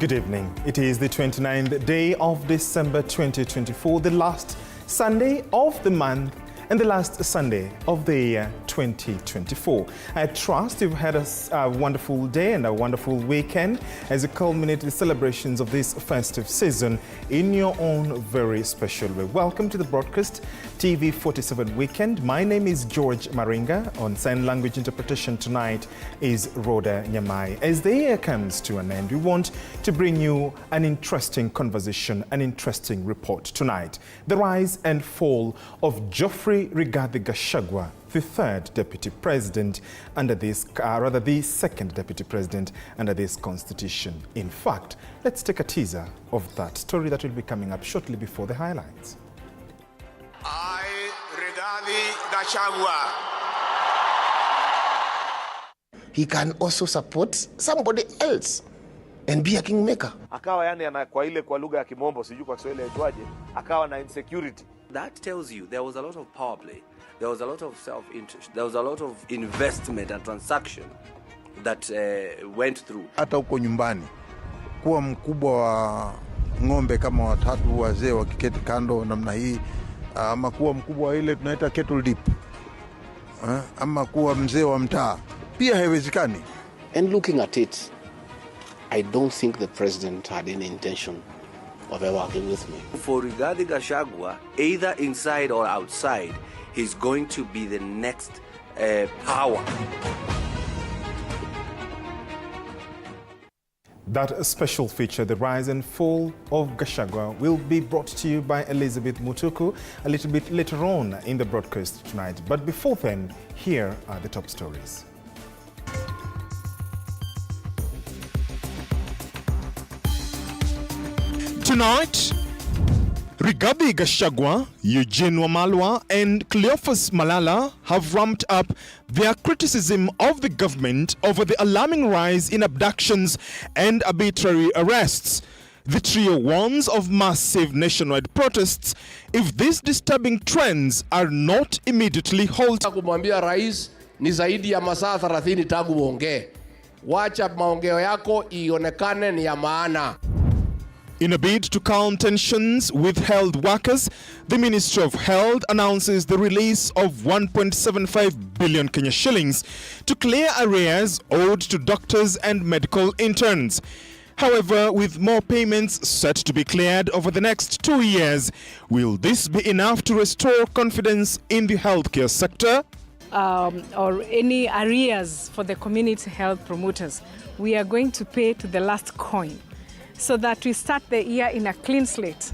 Good evening. It is the 29th day of December 2024, the last Sunday of the month and the last Sunday of the year 2024. I trust you've had a wonderful day and a wonderful weekend as you culminate the celebrations of this festive season in your own very special way. Welcome to the broadcast TV47 weekend. My name is George Maringa. On sign language interpretation tonight is Rhoda Nyamai. As the year comes to an end, we want to bring you an interesting conversation, an interesting report tonight. The rise and fall of Geoffrey Gachagua, the third deputy president under this, the second deputy president under this constitution. In fact, let's take a teaser of that story that will be coming up shortly before the highlights. I, Gachagua. He can also support somebody else and be a kingmaker. Akawa yani kwa ile kwa lugha ya Kimombo sijui kwa Kiswahili yaitwaje, akawa na insecurity. That tells you there was a lot of power play, there was a lot of self-interest, there was a lot of investment and transaction that went through. Hata huko nyumbani kuwa mkubwa wa ng'ombe kama watatu wazee wakiketi kando namna hii, ama kuwa mkubwa wa ile tunaita kettle dip, ama kuwa mzee wa mtaa pia haiwezekani. And looking at it, I don't think the president had any intention of ever working with me. For Rigathi Gachagua, either inside or outside, he's going to be the next power. That special feature, the rise and fall of Gachagua, will be brought to you by Elizabeth Mutuku a little bit later on in the broadcast tonight. But before then, here are the top stories. Tonight, Rigathi Gachagua, Eugene Wamalwa and Cleophas Malala have ramped up their criticism of the government over the alarming rise in abductions and arbitrary arrests. The trio warns of massive nationwide protests if these disturbing trends are not immediately halted. Kumwambia rais ni zaidi ya masaa 30 tangu uongee. Wacha maongeo yako ionekane ni ya maana. In a bid to calm tensions with health workers, the Ministry of Health announces the release of 1.75 billion Kenya shillings to clear arrears owed to doctors and medical interns. However, with more payments set to be cleared over the next 2 years, will this be enough to restore confidence in the healthcare sector? Or any arrears for the community health promoters, we are going to pay to the last coin, so that we start the year in a clean slate.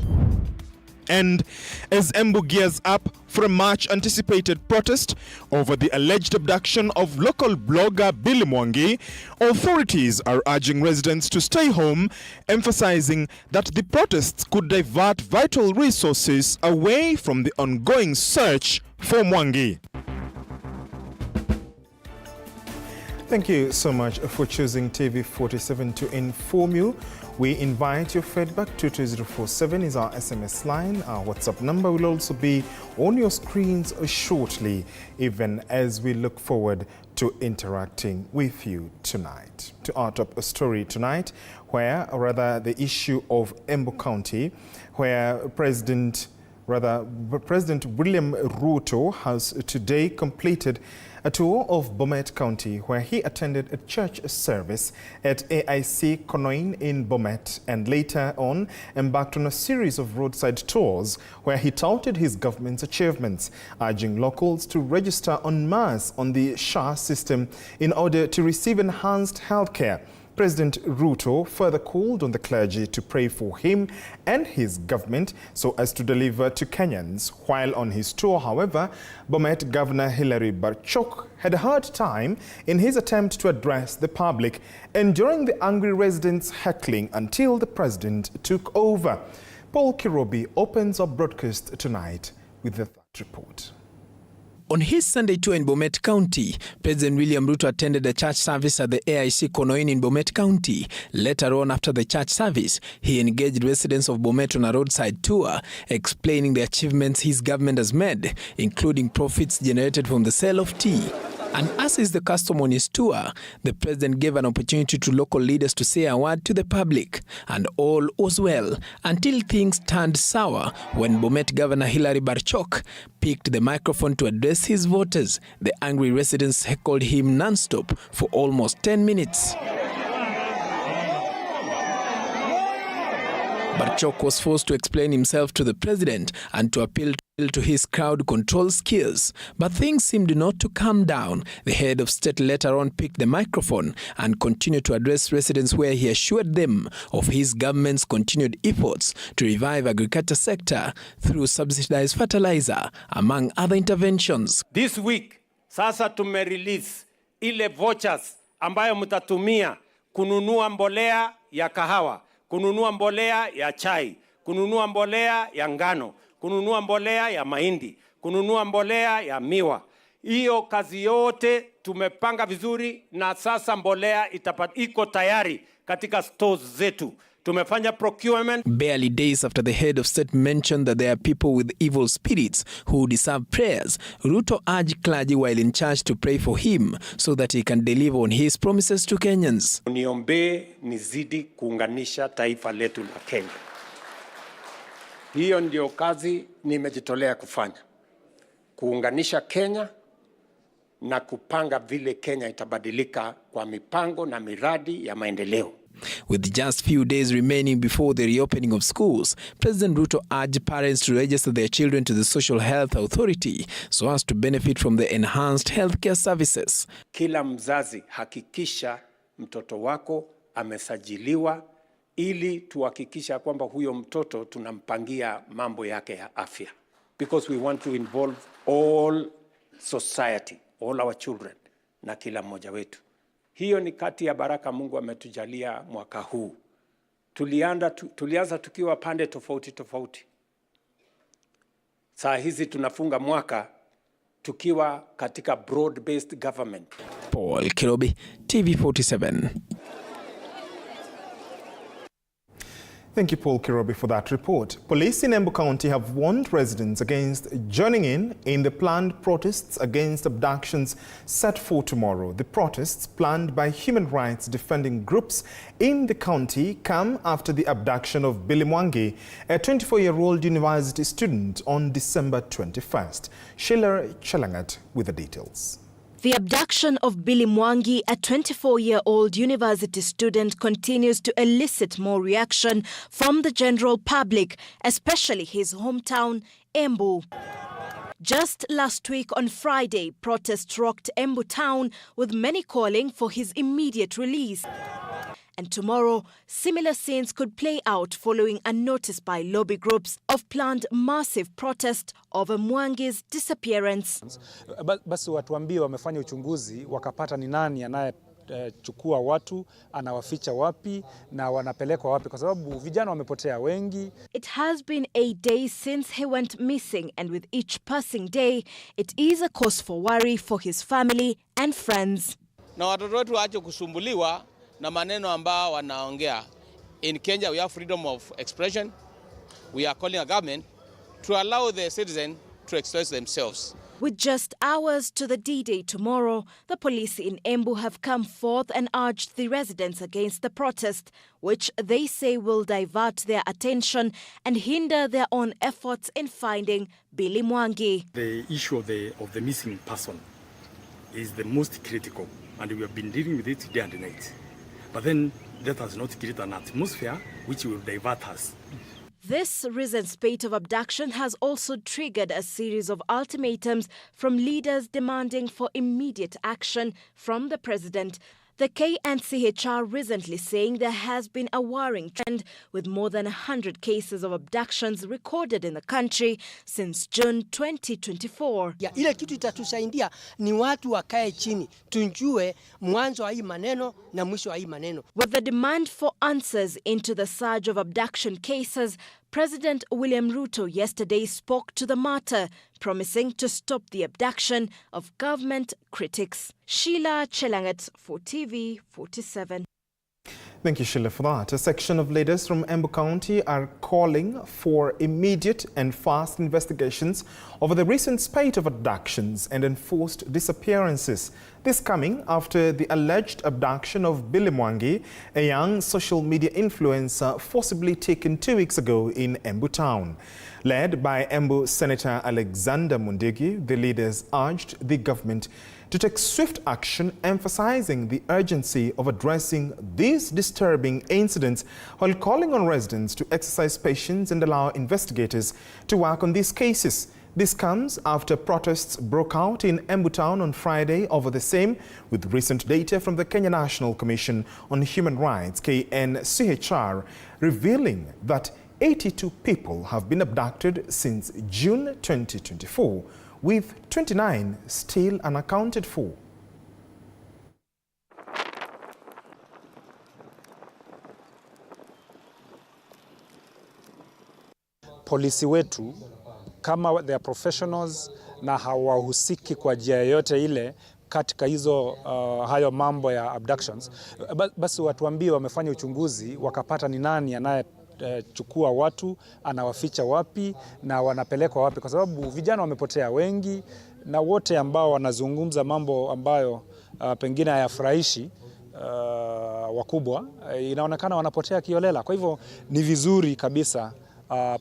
And as Embu gears up for a much-anticipated protest over the alleged abduction of local blogger Billy Mwangi, authorities are urging residents to stay home, emphasizing that the protests could divert vital resources away from the ongoing search for Mwangi. Thank you so much for choosing TV47 to inform you. We invite your feedback. 22047 is our SMS line. Our WhatsApp number will also be on your screens shortly, even as we look forward to interacting with you tonight. To our top story tonight, the issue of Embu County, where President William Ruto has today completed a tour of Bomet County, where he attended a church service at AIC Konoin in Bomet and later on embarked on a series of roadside tours where he touted his government's achievements, urging locals to register en masse on the SHA system in order to receive enhanced health care. President Ruto further called on the clergy to pray for him and his government so as to deliver to Kenyans. While on his tour, however, Bomet Governor Hilary Barchok had a hard time in his attempt to address the public, enduring the angry residents' heckling until the president took over. Paul Kirobi opens our broadcast tonight with the third report. On his Sunday tour in Bomet County, President William Ruto attended a church service at the AIC Konoin in Bomet County. Later on, after the church service, he engaged residents of Bomet on a roadside tour, explaining the achievements his government has made, including profits generated from the sale of tea. And as is the custom on his tour, the president gave an opportunity to local leaders to say a word to the public. And all was well until things turned sour when Bomet Governor Hilary Barchok picked the microphone to address his voters. The angry residents heckled him non-stop for almost 10 minutes. Barchok was forced to explain himself to the president and to appeal to his crowd control skills. But things seemed not to calm down. The head of state later on picked the microphone and continued to address residents where he assured them of his government's continued efforts to revive agriculture sector through subsidized fertilizer, among other interventions. This week, sasa tumerelease ile vouchers ambayo mtatumia kununua mbolea ya kahawa, kununua mbolea ya chai, kununua mbolea ya ngano, kununua mbolea ya mahindi, kununua mbolea ya miwa. Hiyo kazi yote tumepanga vizuri na sasa mbolea iko tayari katika stores zetu. Tumefanya procurement. Barely days after the head of state mentioned that there are people with evil spirits who deserve prayers, Ruto urged clergy while in charge to pray for him so that he can deliver on his promises to Kenyans. Niombe nizidi kuunganisha taifa letu la Kenya. Hiyo ndio kazi nimejitolea kufanya. Kuunganisha Kenya na kupanga vile Kenya itabadilika kwa mipango na miradi ya maendeleo. With just few days remaining before the reopening of schools, President Ruto urged parents to register their children to the Social Health Authority so as to benefit from the enhanced healthcare services. Kila mzazi hakikisha mtoto wako amesajiliwa ili tuhakikisha kwamba huyo mtoto tunampangia mambo yake ya afya. Because we want to involve all society, all our children na kila mmoja wetu. Hiyo ni kati ya baraka Mungu ametujalia mwaka huu. Tulianza tukiwa pande tofauti tofauti. Saa hizi tunafunga mwaka tukiwa katika broad-based government. Paul Kirobi, TV47. Thank you, Paul Kirobi, for that report. Police in Embu County have warned residents against joining in the planned protests against abductions set for tomorrow. The protests, planned by human rights defending groups in the county, come after the abduction of Billy Mwangi, a 24-year-old university student, on December 21st. Sheila Chelangat with the details. The abduction of Billy Mwangi, a 24-year-old university student, continues to elicit more reaction from the general public, especially his hometown, Embu. Just last week on Friday, protests rocked Embu town, with many calling for his immediate release. And tomorrow, similar scenes could play out following a notice by lobby groups of planned massive protest over Mwangi's disappearance. Basi watuambie wamefanya uchunguzi wakapata ni nani anayechukua watu, anawaficha wapi na wanapelekwa wapi, kwa sababu vijana wamepotea wengi. It has been 8 days since he went missing, and with each passing day, it is a cause for worry for his family and friends. Na watoto wetu waache kusumbuliwa na maneno ambao wanaongea. In Kenya, we have freedom of expression. We are calling a government to allow the citizen to express themselves. With just hours to the D-Day tomorrow, the police in Embu have come forth and urged the residents against the protest, which they say will divert their attention and hinder their own efforts in finding Billy Mwangi. The issue of the missing person is the most critical, and we have been dealing with it day and night. But then that has not created an atmosphere which will divert us. This recent spate of abduction has also triggered a series of ultimatums from leaders demanding for immediate action from the president. The KNCHR recently saying there has been a worrying trend, with more than 100 cases of abductions recorded in the country since June 2024. Ile kitu itatusaidia ni watu wakae chini, tunjue mwanzo wa hii maneno na mwisho wa hii maneno. With the demand for answers into the surge of abduction cases, President William Ruto yesterday spoke to the matter, promising to stop the abduction of government critics. Sheila Chelangat for TV47. Thank you, Sheila, for that. A section of leaders from Embu County are calling for immediate and fast investigations over the recent spate of abductions and enforced disappearances. This coming after the alleged abduction of Billy Mwangi, a young social media influencer forcibly taken 2 weeks ago in Embu town. Led by Embu Senator Alexander Mundigi, the leaders urged the government to take swift action, emphasizing the urgency of addressing these disturbing incidents while calling on residents to exercise patience and allow investigators to work on these cases. This comes after protests broke out in Embu town on Friday over the same, with recent data from the Kenya National Commission on Human Rights, KNCHR, revealing that 82 people have been abducted since June 2024. With 29 still unaccounted for. Polisi wetu kama they are professionals na hawahusiki kwa njia yoyote ile katika hizo hayo mambo ya abductions, basi watuambie wamefanya uchunguzi wakapata ni nani chukua watu, anawaficha wapi na wanapelekwa wapi, kwa sababu vijana wamepotea wengi, na wote ambao wanazungumza mambo ambayo pengine hayafurahishi wakubwa, inaonekana wanapotea kiolela. Kwa hivyo ni vizuri kabisa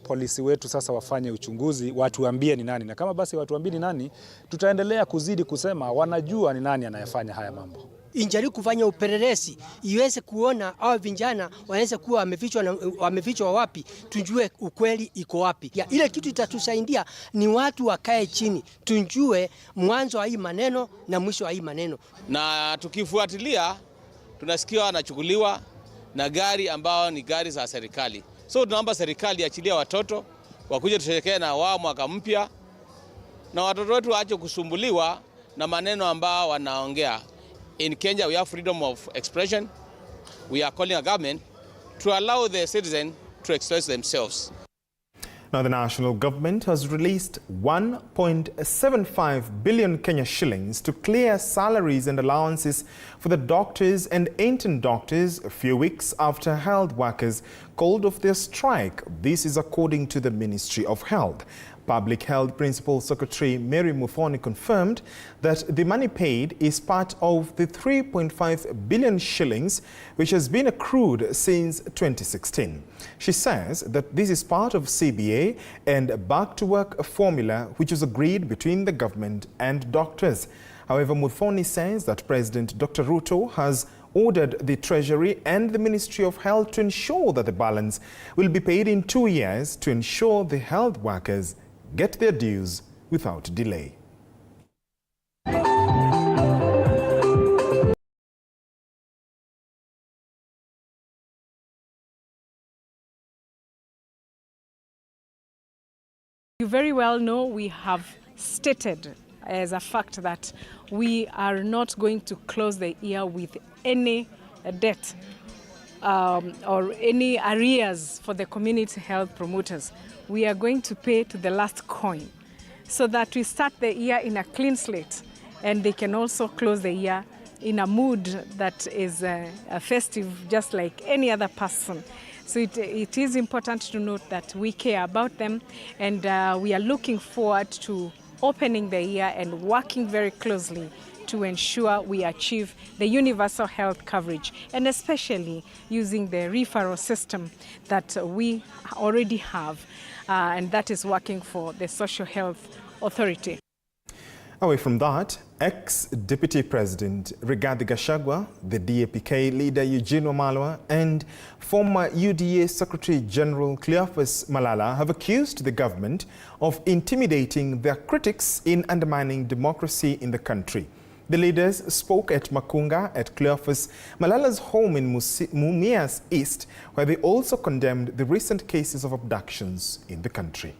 polisi wetu sasa wafanye uchunguzi, watuambie ni nani, na kama basi watuambie ni nani, tutaendelea kuzidi kusema wanajua ni nani anayefanya haya mambo. Injaribu kufanya upelelezi iweze kuona hao vijana wanaweza kuwa wamefichwa wapi, tujue ukweli iko wapi. Ya, ile kitu itatusaidia ni watu wakae chini, tujue mwanzo wa hii maneno na mwisho wa hii maneno. Na tukifuatilia tunasikia wanachukuliwa na gari ambao ni gari za serikali. So tunaomba serikali achilia watoto wakuje tusherekee na wao mwaka mpya, na watoto wetu waache kusumbuliwa na maneno ambao wanaongea. In Kenya, we have freedom of expression. We are calling a government to allow the citizen to express themselves. Now, the national government has released 1.75 billion Kenya shillings to clear salaries and allowances for the doctors and intern doctors a few weeks after health workers called off their strike. This is according to the Ministry of Health. Public Health Principal Secretary Mary Muthoni confirmed that the money paid is part of the 3.5 billion shillings which has been accrued since 2016. She says that this is part of CBA and back-to-work formula which was agreed between the government and doctors. However, Muthoni says that President Dr. Ruto has ordered the Treasury and the Ministry of Health to ensure that the balance will be paid in 2 years to ensure the health workers get their dues without delay. You very well know we have stated as a fact that we are not going to close the year with any debt or any arrears for the community health promoters. We are going to pay to the last coin so that we start the year in a clean slate and they can also close the year in a mood that is festive, just like any other person. So it is important to note that we care about them, and we are looking forward to opening the year and working very closely to ensure we achieve the universal health coverage, and especially using the referral system that we already have, and that is working for the Social Health Authority. Away from that, ex-Deputy President Rigathi Gachagua, the DAPK leader Eugene Wamalwa, and former UDA Secretary General Cleophas Malala have accused the government of intimidating their critics in undermining democracy in the country. The leaders spoke at Makunga at Cleophas Malala's home in Mumias East, where they also condemned the recent cases of abductions in the country.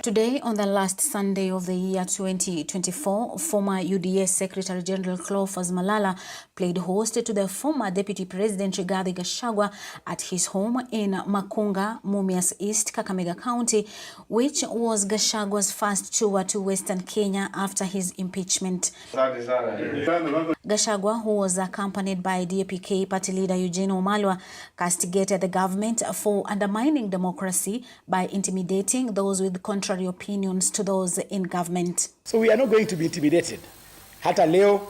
Today, on the last Sunday of the year 2024, former UDA Secretary General Cleophas Malala played host to the former Deputy President Rigathi Gachagua at his home in Makunga, Mumias East, Kakamega County, which was Gachagua's first tour to Western Kenya after his impeachment. Gachagua, who was accompanied by DAP-K party leader Eugene Wamalwa, castigated the government for undermining democracy by intimidating those with contrary opinions to those in government. So we are not going to be intimidated. Hata leo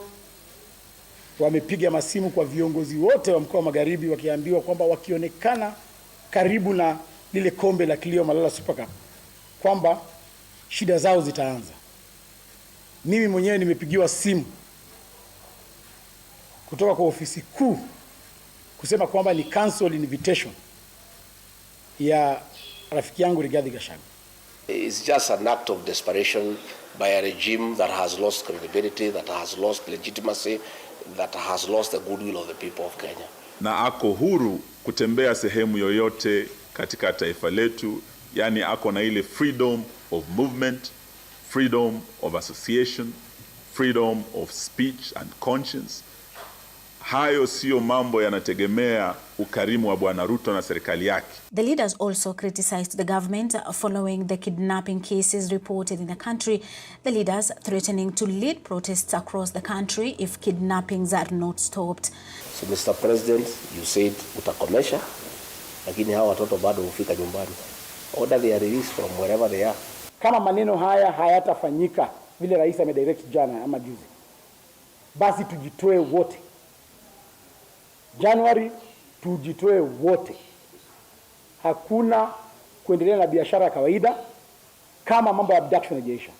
wamepiga masimu kwa viongozi wote wa mkoa wa Magharibi wakiambiwa kwamba wakionekana karibu na lile kombe la kilio Malala Super Cup kwamba shida zao zitaanza. Mimi mwenyewe nimepigiwa simu kutoka kwa ofisi kuu kusema kwamba ni cancel invitation ya rafiki yangu Rigathi Gachagua. It's just an act of desperation by a regime that has lost credibility, that has lost legitimacy, that has lost the goodwill of the people of Kenya. Na ako huru kutembea sehemu yoyote katika taifa letu, yani ako na ile freedom of movement, freedom of association, freedom of speech and conscience. Hayo sio mambo yanategemea ukarimu wa Bwana Ruto na serikali yake. The leaders also criticized the government following the kidnapping cases reported in the country, the leaders threatening to lead protests across the country if kidnappings are not stopped. So Mr. President, you said utakomesha, lakini hawa watoto bado hufika nyumbani. Order their release from wherever they are. Kama maneno haya hayatafanyika vile rais amedirect jana ama juzi, basi tujitoe wote. January tujitoe wote. Hakuna kuendelea na biashara kawaida kama mambo ya abduction yajaisha.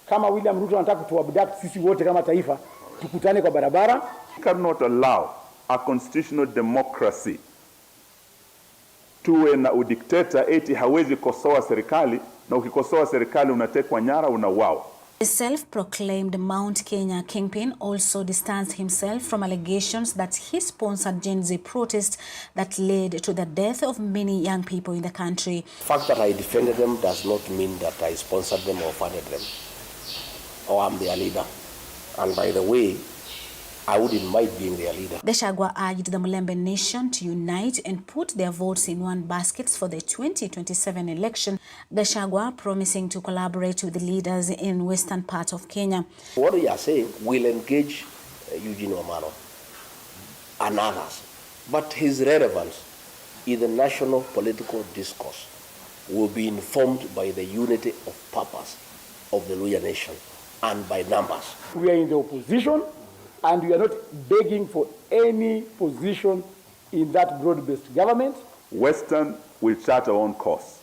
Kama William Ruto anataka kutuabduct sisi wote kama taifa, tukutane kwa barabara. We cannot allow a constitutional democracy tuwe na udikteta eti hawezi kosoa serikali, na ukikosoa serikali unatekwa nyara, unauawa. The self-proclaimed Mount Kenya kingpin also distanced himself from allegations that he sponsored Gen Z protests that led to the death of many young people in the country. The fact that I defended them does not mean that I sponsored them or funded them, or I'm their leader. And by the way, I wouldn't mind being their leader. Gachagua urged the Mulembe nation to unite and put their votes in one basket for the 2027 election. Gachagua promising to collaborate with the leaders in western part of Kenya. What we are saying will engage Eugene Wamalwa and others, but his relevance in the national political discourse will be informed by the unity of purpose of the Luhya nation and by numbers. We are in the opposition, and we are not begging for any position in that broad-based government. Western will chart our own course.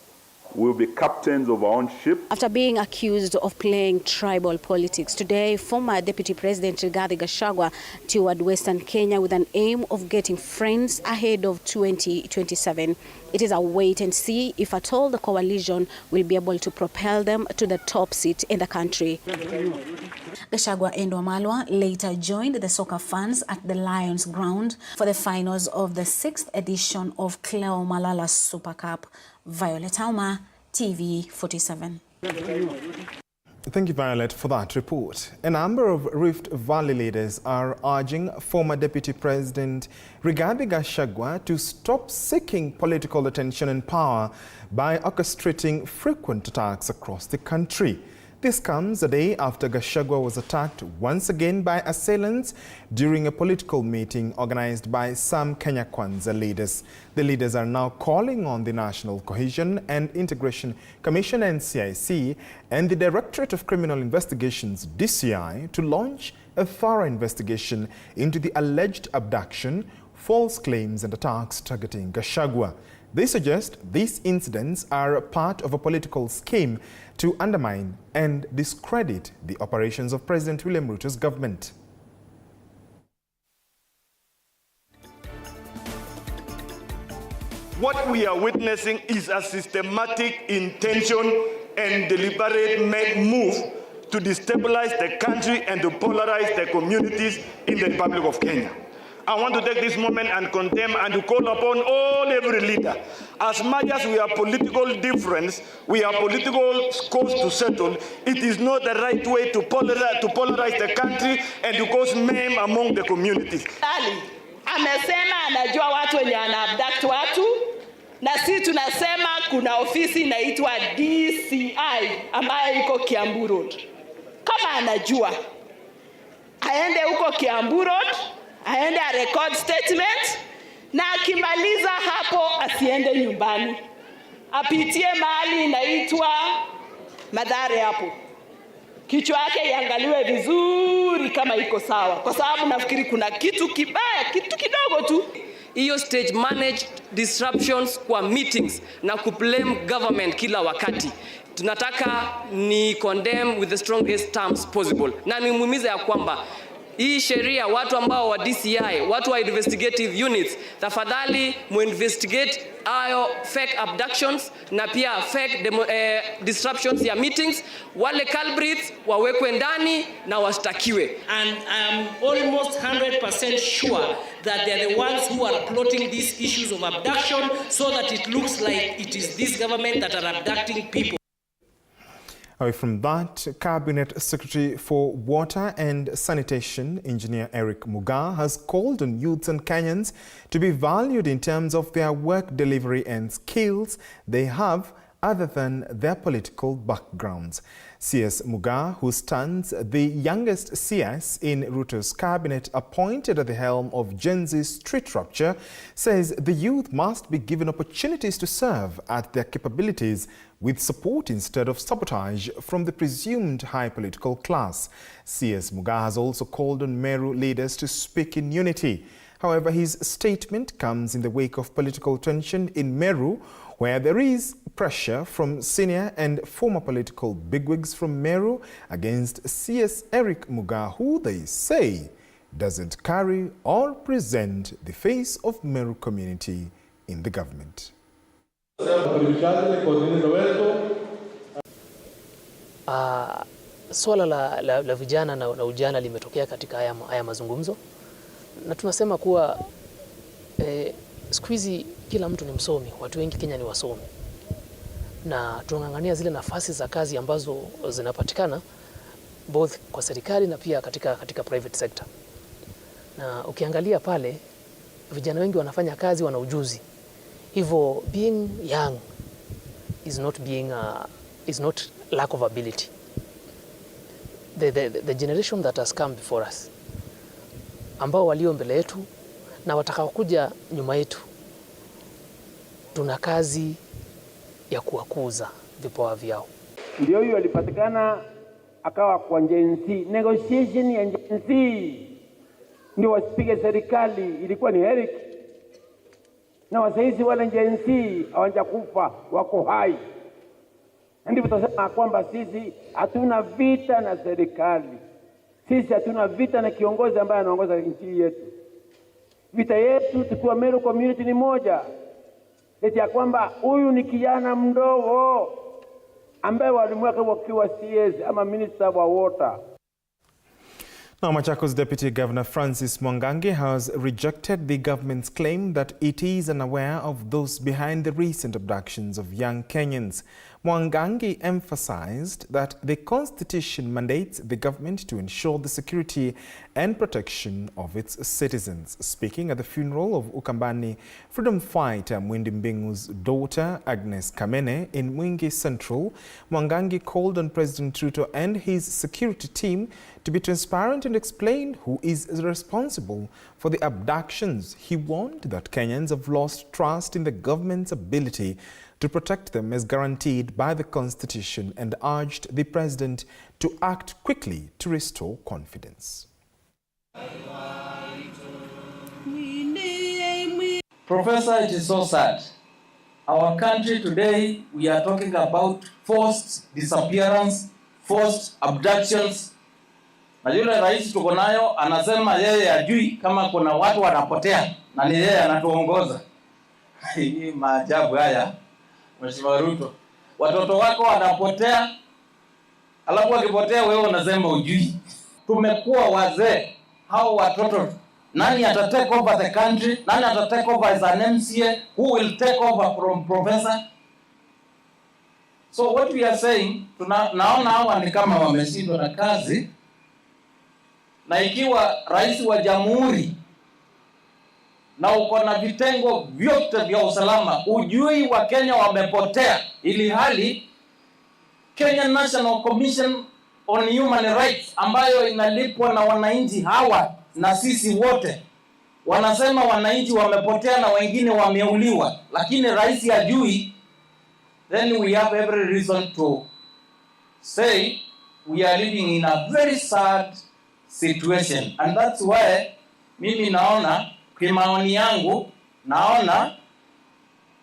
We'll be captains of our own ship. After being accused of playing tribal politics, today former Deputy President Rigathi Gachagua toured Western Kenya with an aim of getting friends ahead of 2027. It is a wait and see if at all the coalition will be able to propel them to the top seat in the country. Gachagua and Wamalwa later joined the soccer fans at the Lions ground for the finals of the 6th edition of Cleo Malala Super Cup. Violet Auma, TV47. Thank you, Violet, for that report. A number of Rift Valley leaders are urging former Deputy President Rigathi Gachagua to stop seeking political attention and power by orchestrating frequent attacks across the country. This comes a day after Gachagua was attacked once again by assailants during a political meeting organized by some Kenya Kwanza leaders. The leaders are now calling on the National Cohesion and Integration Commission (NCIC) and the Directorate of Criminal Investigations (DCI) to launch a thorough investigation into the alleged abduction, false claims and attacks targeting Gachagua. They suggest these incidents are part of a political scheme to undermine and discredit the operations of President William Ruto's government. What we are witnessing is a systematic intention and deliberate move to destabilize the country and to polarize the communities in the Republic of Kenya. I want to take this moment and condemn and to call upon every leader. As much as we have political difference, we have political scores to settle, it is not the right way to polarize the country and to cause mayhem among the communities. Amesema anajua watu wenye abduct watu, na sisi tunasema kuna ofisi inaitwa DCI ambayo iko Kiambu Road. Kama anajua, aende huko Kiambu Road, aende a record statement, na akimaliza hapo asiende nyumbani. Apitie mahali inaitwa Madhare hapo. Kichwa yake iangaliwe vizuri kama iko sawa, kwa sababu nafikiri kuna kitu kibaya, kitu kidogo tu. Hiyo stage managed disruptions kwa meetings na kublame government kila wakati. Tunataka ni condemn with the strongest terms possible. Na nimuhimiza ya kwamba hii sheria, watu ambao wa DCI, watu wa investigative units, tafadhali muinvestigate ayo fake abductions na pia fake disruptions ya meetings. Wale culprits wawekwe ndani na wastakiwe. And I'm almost 100% sure that they're the ones who are plotting these issues of abduction so that it looks like it is this government that are abducting people. Away from that, Cabinet Secretary for Water and Sanitation, Engineer Eric Muga, has called on youths and Kenyans to be valued in terms of their work delivery and skills they have other than their political backgrounds. CS Muga, who stands the youngest CS in Ruto's cabinet appointed at the helm of Gen Z street rupture, says the youth must be given opportunities to serve at their capabilities with support instead of sabotage from the presumed high political class. CS Muga has also called on Meru leaders to speak in unity. However, his statement comes in the wake of political tension in Meru, where there is pressure from senior and former political bigwigs from Meru against CS Eric Muga, who they say doesn't carry or present the face of Meru community in the government. Swala la vijana na ujana limetokea katika haya mazungumzo, na tunasema kuwa siku hizi kila mtu ni msomi, watu wengi Kenya ni wasomi, na tunang'ang'ania zile nafasi za kazi ambazo zinapatikana both kwa serikali na pia katika private sector. Na ukiangalia pale vijana wengi wanafanya kazi, wana ujuzi. Hivyo being young is not lack of ability. The generation that has come before us, ambao walio mbele yetu na watakaokuja nyuma yetu, tuna kazi ya kuwakuza vipawa vyao. Ndio huyo alipatikana akawa kwa Gen Z. Negotiation ya Gen Z ndio wasipige serikali ilikuwa ni Eric. Na wasaizi wale Gen Z hawajakufa, wako hai. Ndio tutasema kwamba sisi hatuna vita na serikali. Sisi hatuna vita na kiongozi ambaye anaongoza nchi yetu. Vita yetu tukiwa Meru community ni moja. Eti ya kwamba huyu ni kijana mdogo ambaye walimweka wakiwa CS ama minister wa water. Now, Machakos Deputy Governor Francis Mwangangi has rejected the government's claim that it is unaware of those behind the recent abductions of young Kenyans. Mwangangi emphasized that the Constitution mandates the government to ensure the security and protection of its citizens. Speaking at the funeral of Ukambani freedom fighter Mwindi Mbingu's daughter Agnes Kamene in Mwingi Central, Mwangangi called on President Ruto and his security team to be transparent and explain who is responsible for the abductions. He warned that Kenyans have lost trust in the government's ability to protect them as guaranteed by the Constitution and urged the President to act quickly to restore confidence. Professor, it is so sad. Our country today, we are talking about forced disappearance, forced abductions. Na yule rais tuko nayo anasema yeye ajui kama kuna watu wanapotea na ni yeye anatuongoza. Hii maajabu haya. Mheshimiwa Ruto, watoto wako wanapotea, alafu wakipotea wewe unasema ujui. Tumekuwa wazee, hao watoto Nani ata take over the country? Nani ata take over as an MCA? Who will take over from professor? So what we are saying, naona hawa ni kama wameshindwa na kazi, na ikiwa rais wa jamhuri na uko na vitengo vyote vya usalama, ujui wa Kenya wamepotea, ili hali Kenya National Commission on Human Rights ambayo inalipwa na wananchi hawa na sisi wote, wanasema wananchi wamepotea na wengine wameuliwa, lakini rais hajui. Then we have every reason to say we are living in a very sad situation. And that's why mimi naona, kwa maoni yangu, naona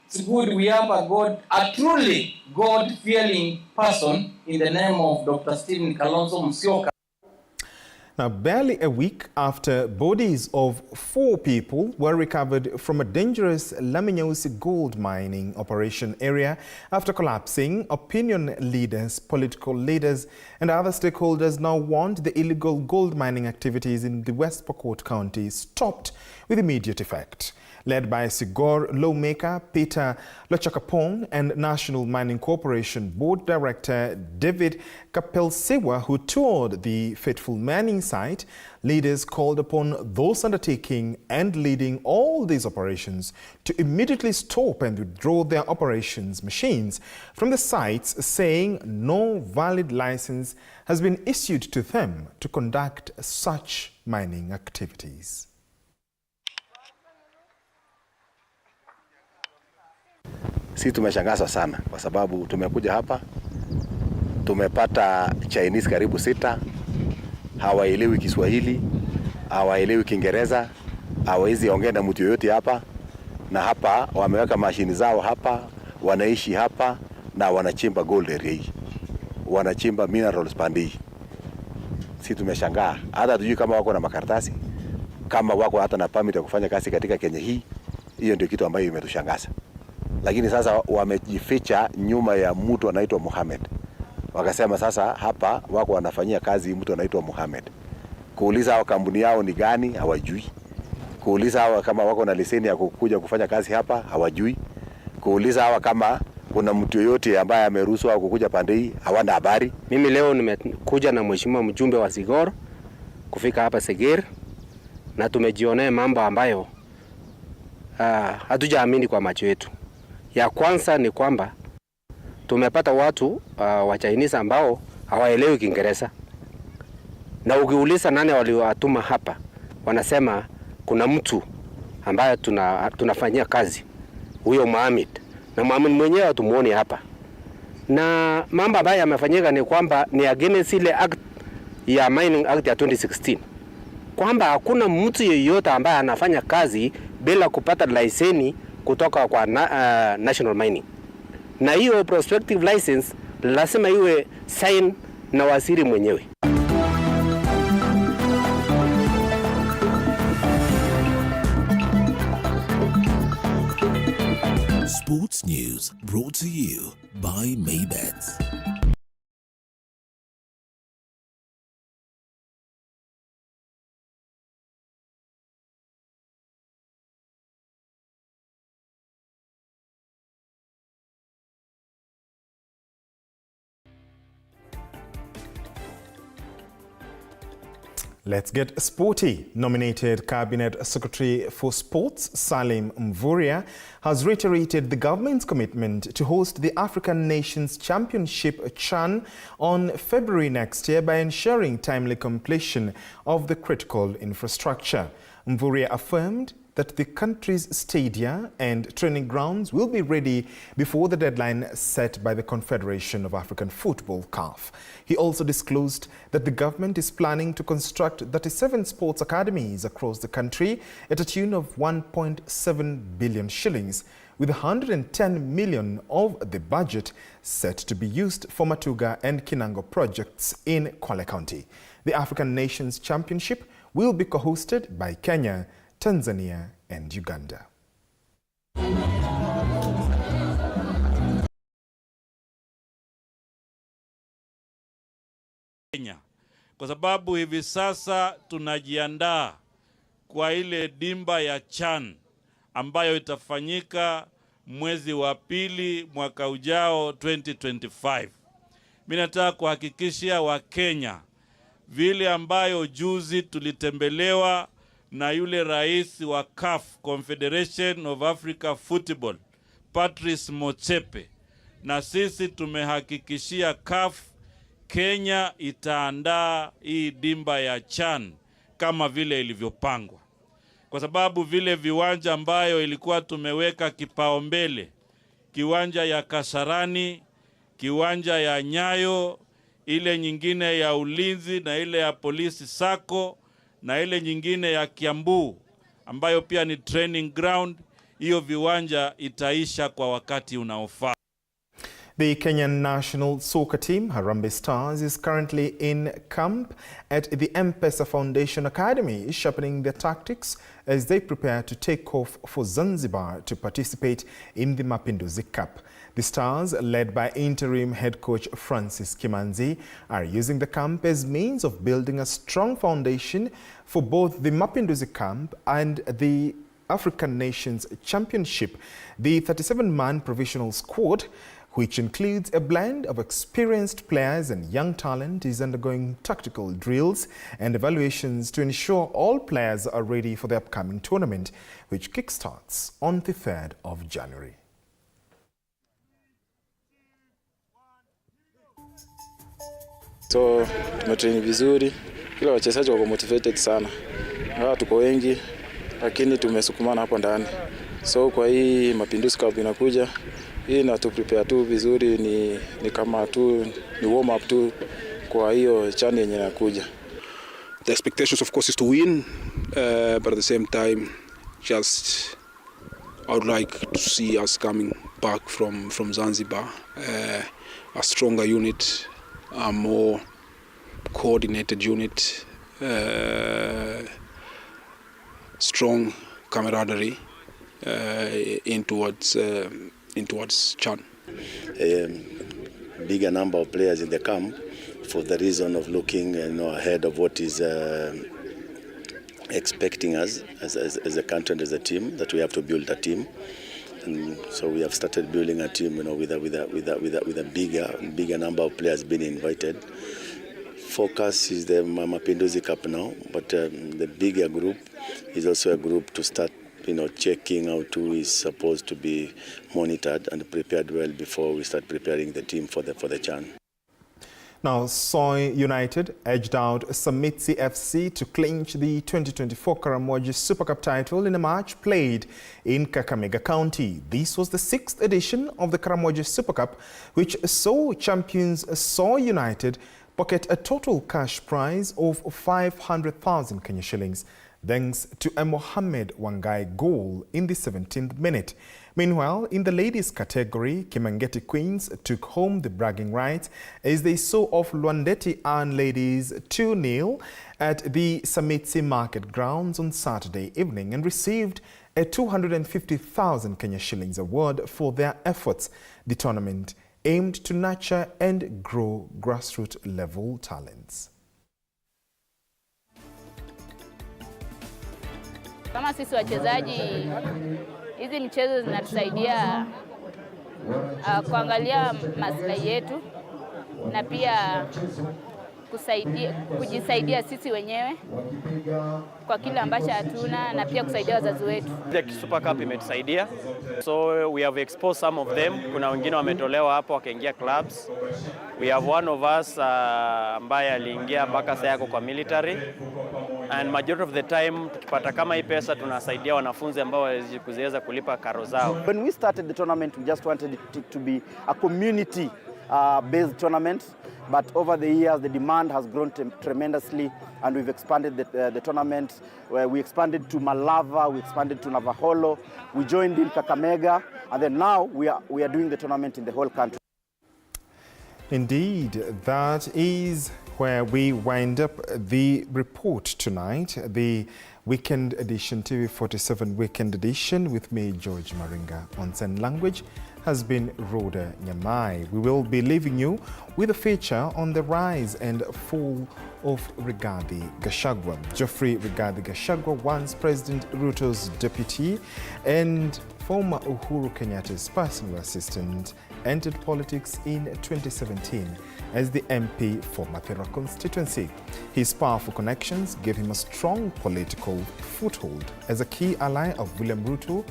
it's good we have a truly God-fearing person in the name of Dr. Stephen Kalonzo Musyoka. Now, barely a week after bodies of 4 people were recovered from a dangerous Laminyausi gold mining operation area after collapsing, opinion leaders, political leaders and other stakeholders now want the illegal gold mining activities in the West Pokot County stopped with immediate effect. Led by Sigor lawmaker Peter Lochakapong and National Mining Corporation Board Director David Kapelsewa, who toured the fateful mining site, leaders called upon those undertaking and leading all these operations to immediately stop and withdraw their operations machines from the sites, saying no valid license has been issued to them to conduct such mining activities. Sisi tumeshangazwa sana kwa sababu tumekuja hapa, tumepata Chinese karibu 6, hawaelewi Kiswahili, hawaelewi Kiingereza, hawawezi ongea na mtu yoyote hapa, na hapa wameweka mashini zao hapa, wanaishi hapa na wanachimba gold area hii, wanachimba minerals pande hii. Sisi tumeshangaa, hata tujui kama wako na makaratasi, kama wako hata na permit ya kufanya kazi katika Kenya hii. Hiyo ndio kitu ambayo imetushangaza. Lakini sasa wamejificha nyuma ya mtu anaitwa Mohamed. Wakasema sasa hapa wako wanafanyia kazi mtu anaitwa Mohamed. Kuuliza hao kampuni yao ni gani hawajui. Kuuliza hao kama wako na leseni ya kukuja kufanya kazi hapa hawajui. Kuuliza hao kama kuna mtu yoyote ambaye ameruhusiwa kukuja pande hii hawana habari. Mimi leo nimekuja na mheshimiwa mjumbe wa Sigor kufika hapa Segir, na tumejionea mambo ambayo hatujaamini kwa macho yetu. Ya kwanza ni kwamba tumepata watu wa Chinese ambao hawaelewi Kiingereza. Na ukiuliza nani waliowatuma hapa, wanasema kuna mtu ambaye tunafanyia kazi, huyo Mohamed. Na Mohamed mwenyewe hatumuoni hapa. Na mambo ambayo yamefanyika ni kwamba ni against ile act ya Mining Act ya 2016. Kwamba hakuna mtu yeyote ambaye anafanya kazi bila kupata leseni kutoka kwa National Mining. Na hiyo prospective license lazima iwe sign na waziri mwenyewe. Sports News brought to you by Maybets. Let's get sporty. Nominated Cabinet Secretary for Sports Salim Mvurya has reiterated the government's commitment to host the African Nations Championship CHAN on February next year by ensuring timely completion of the critical infrastructure. Mvurya affirmed that the country's stadia and training grounds will be ready before the deadline set by the Confederation of African Football, CAF. He also disclosed that the government is planning to construct 37 sports academies across the country at a tune of 1.7 billion shillings, with 110 million of the budget set to be used for Matuga and Kinango projects in Kwale County. The African Nations Championship will be co-hosted by Kenya, Tanzania and Uganda. Kenya, kwa sababu hivi sasa tunajiandaa kwa ile dimba ya CHAN ambayo itafanyika mwezi wa pili mwaka ujao 2025. Mimi nataka kuhakikishia Wakenya vile ambayo juzi tulitembelewa na yule rais wa CAF, Confederation of Africa Football, Patrice Motsepe, na sisi tumehakikishia CAF Kenya itaandaa hii dimba ya CHAN kama vile ilivyopangwa. Kwa sababu vile viwanja ambayo ilikuwa tumeweka kipaumbele, kiwanja ya Kasarani, kiwanja ya Nyayo, ile nyingine ya Ulinzi na ile ya Polisi Sako na ile nyingine ya Kiambu ambayo pia ni training ground, hiyo viwanja itaisha kwa wakati unaofaa. The Kenyan national soccer team, Harambee Stars, is currently in camp at the M-Pesa Foundation Academy, sharpening their tactics as they prepare to take off for Zanzibar to participate in the Mapinduzi Cup. The Stars, led by interim head coach Francis Kimanzi, are using the camp as means of building a strong foundation for both the Mapinduzi Cup and the African Nations Championship. The 37-man provisional squad, which includes a blend of experienced players and young talent, is undergoing tactical drills and evaluations to ensure all players are ready for the upcoming tournament, which kickstarts on the 3rd of January. So, tumetrain vizuri, kila wachezaji wako motivated sana. Tuko wengi, lakini tumesukumana hapo ndani. So, kwa hii Mapinduzi Cup inakuja, hii na tu prepare tu vizuri, ni kama tu ni warm up tu kwa hiyo CHAN yenye inakuja. The expectations of course is to win, but at the same time just I would like to see us coming back from Zanzibar, a stronger unit, a more coordinated unit, strong camaraderie in towards CHAN. Bigger number of players in the camp for the reason of looking ahead of what is expecting us as a country and as a team, that we have to build a team. And so we have started building a team, with a bigger number of players being invited. Focus is the Mapinduzi Cup now, but the bigger group is also a group to start checking out who is supposed to be monitored and prepared well before we start preparing the team for the CHAN. Now, Soy United edged out Samitsi FC to clinch the 2024 Karamuja Super Cup title in a match played in Kakamega County. This was the 6th edition of the Karamuja Super Cup, which saw champions Soy United pocket a total cash prize of 500,000 Kenya shillings, thanks to a Mohamed Wangai goal in the 17th minute. Meanwhile, in the ladies category, Kimangeti Queens took home the bragging rights as they saw off Luandeti Ann ladies 2-0 at the Samitsi Market Grounds on Saturday evening and received a 250,000 Kenya shillings award for their efforts. The tournament aimed to nurture and grow grassroots level talents. Kama sisi wachezaji, hizi mchezo zinatusaidia kuangalia maslahi yetu na pia kujisaidia sisi wenyewe kwa kile ambacho hatuna na pia kusaidia wazazi wetu. The Super Cup imetusaidia. So we have exposed some of them. Kuna wengine wametolewa hapo wakaingia clubs. We have one of us ambaye aliingia mpaka sasa yako kwa military. And majority of the time tukipata kama hii pesa tunasaidia wanafunzi ambao waweza kulipa karo zao. When we started the tournament, we just wanted it to be a community based tournament, but over the years the demand has grown tremendously and we've expanded the tournament. We expanded to Malava, we expanded to Navaholo, we joined in Kakamega, and then now we are doing the tournament in the whole country. Indeed, that is where we wind up the report tonight, the weekend edition, TV47 weekend edition with me, George Maringa. On Sign Language has been Rhoda Nyamai. We will be leaving you with a feature on the rise and fall of Rigathi Gachagua. Geoffrey Rigathi Gachagua, once President Ruto's deputy and former Uhuru Kenyatta's personal assistant, entered politics in 2017 as the MP for Mathira constituency. His powerful connections gave him a strong political foothold. As a key ally of William Ruto,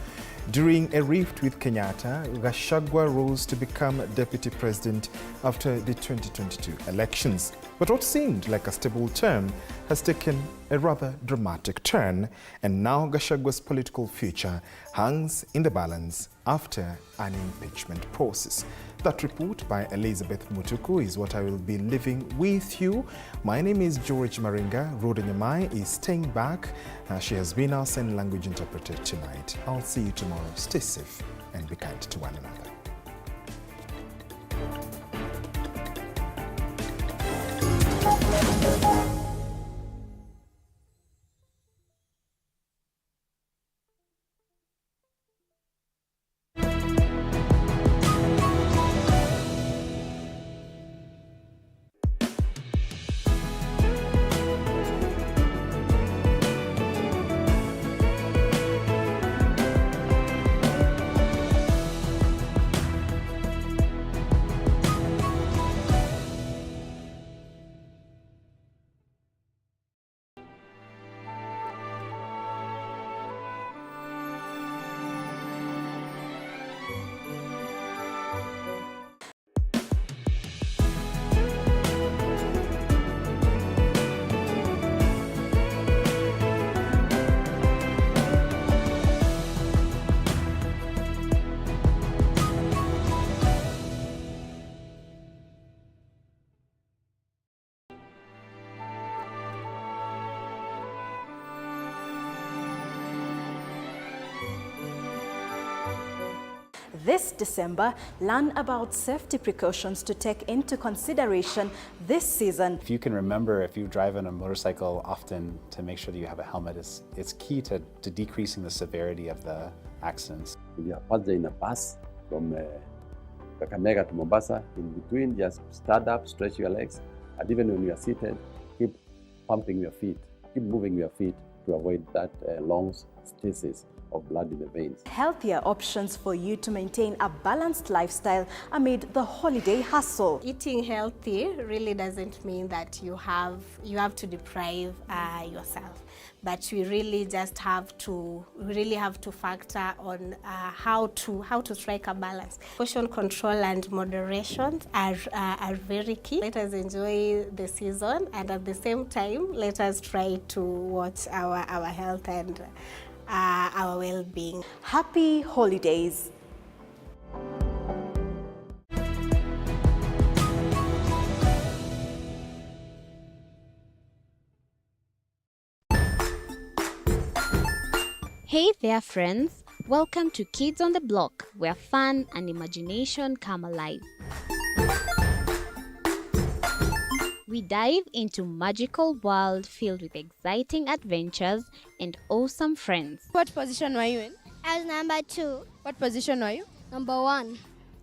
during a rift with Kenyatta, Gachagua rose to become deputy president after the 2022 elections. But what seemed like a stable term has taken a rather dramatic turn, and now Gachagua's political future hangs in the balance after an impeachment process. That report by Elizabeth Mutuku is what I will be leaving with you. My name is George Maringa. Rhoda Nyamai is staying back. She has been our sign language interpreter tonight. I'll see you tomorrow. Stay safe and be kind to one another. This December, learn about safety precautions to take into consideration this season. If you can remember, if you drive on a motorcycle often, to make sure that you have a helmet, it's key to decreasing the severity of the accidents. If you are passing in a bus from Kakamega to Mombasa, in between, just stand up, stretch your legs, and even when you are seated, keep pumping your feet, keep moving your feet to avoid that long stasis of blood in the veins. Healthier options for you to maintain a balanced lifestyle amid the holiday hustle. Eating healthy really doesn't mean that you have to deprive yourself, but we really just have to factor on how to strike a balance. Portion control and moderation are very key. Let us enjoy the season, and at the same time, let us try to watch our health and our well-being. Happy holidays. Hey there friends, welcome to Kids on the Block, where fun and imagination come alive. We dive into magical world filled with exciting adventures and awesome friends. What position were you in? I was number 2. What position were you? Number 1.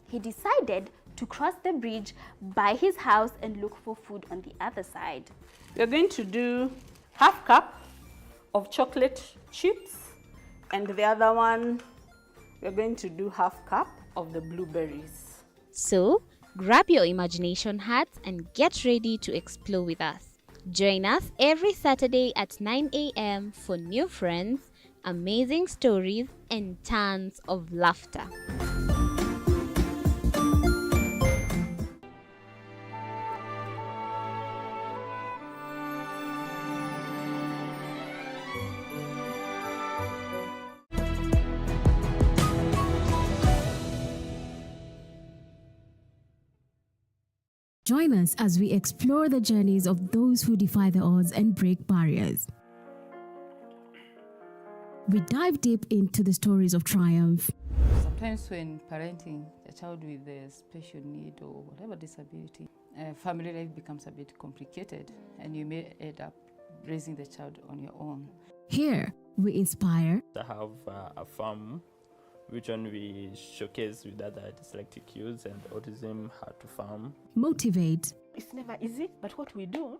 He decided to cross the bridge by his house and look for food on the other side. We're going to do half cup of chocolate chips, and the other one, we're going to do half cup of the blueberries. So, grab your imagination hats and get ready to explore with us. Join us every Saturday at 9 a.m. for new friends, amazing stories, and tons of laughter. Join us as we explore the journeys of those who defy the odds and break barriers. We dive deep into the stories of triumph. Sometimes when parenting a child with a special need or whatever disability, family life becomes a bit complicated and you may end up raising the child on your own. Here, we inspire. I have a farm which one we showcase with other dyslexic youths and autism, how to farm. Motivate. It's never easy, but what we do,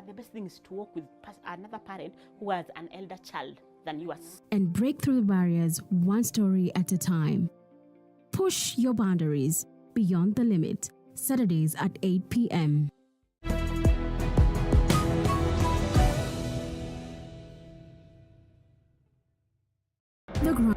the best thing is to work with another parent who has an elder child than yours. And break through the barriers one story at a time. Push your boundaries beyond the limit. Saturdays at 8 p.m. The ground.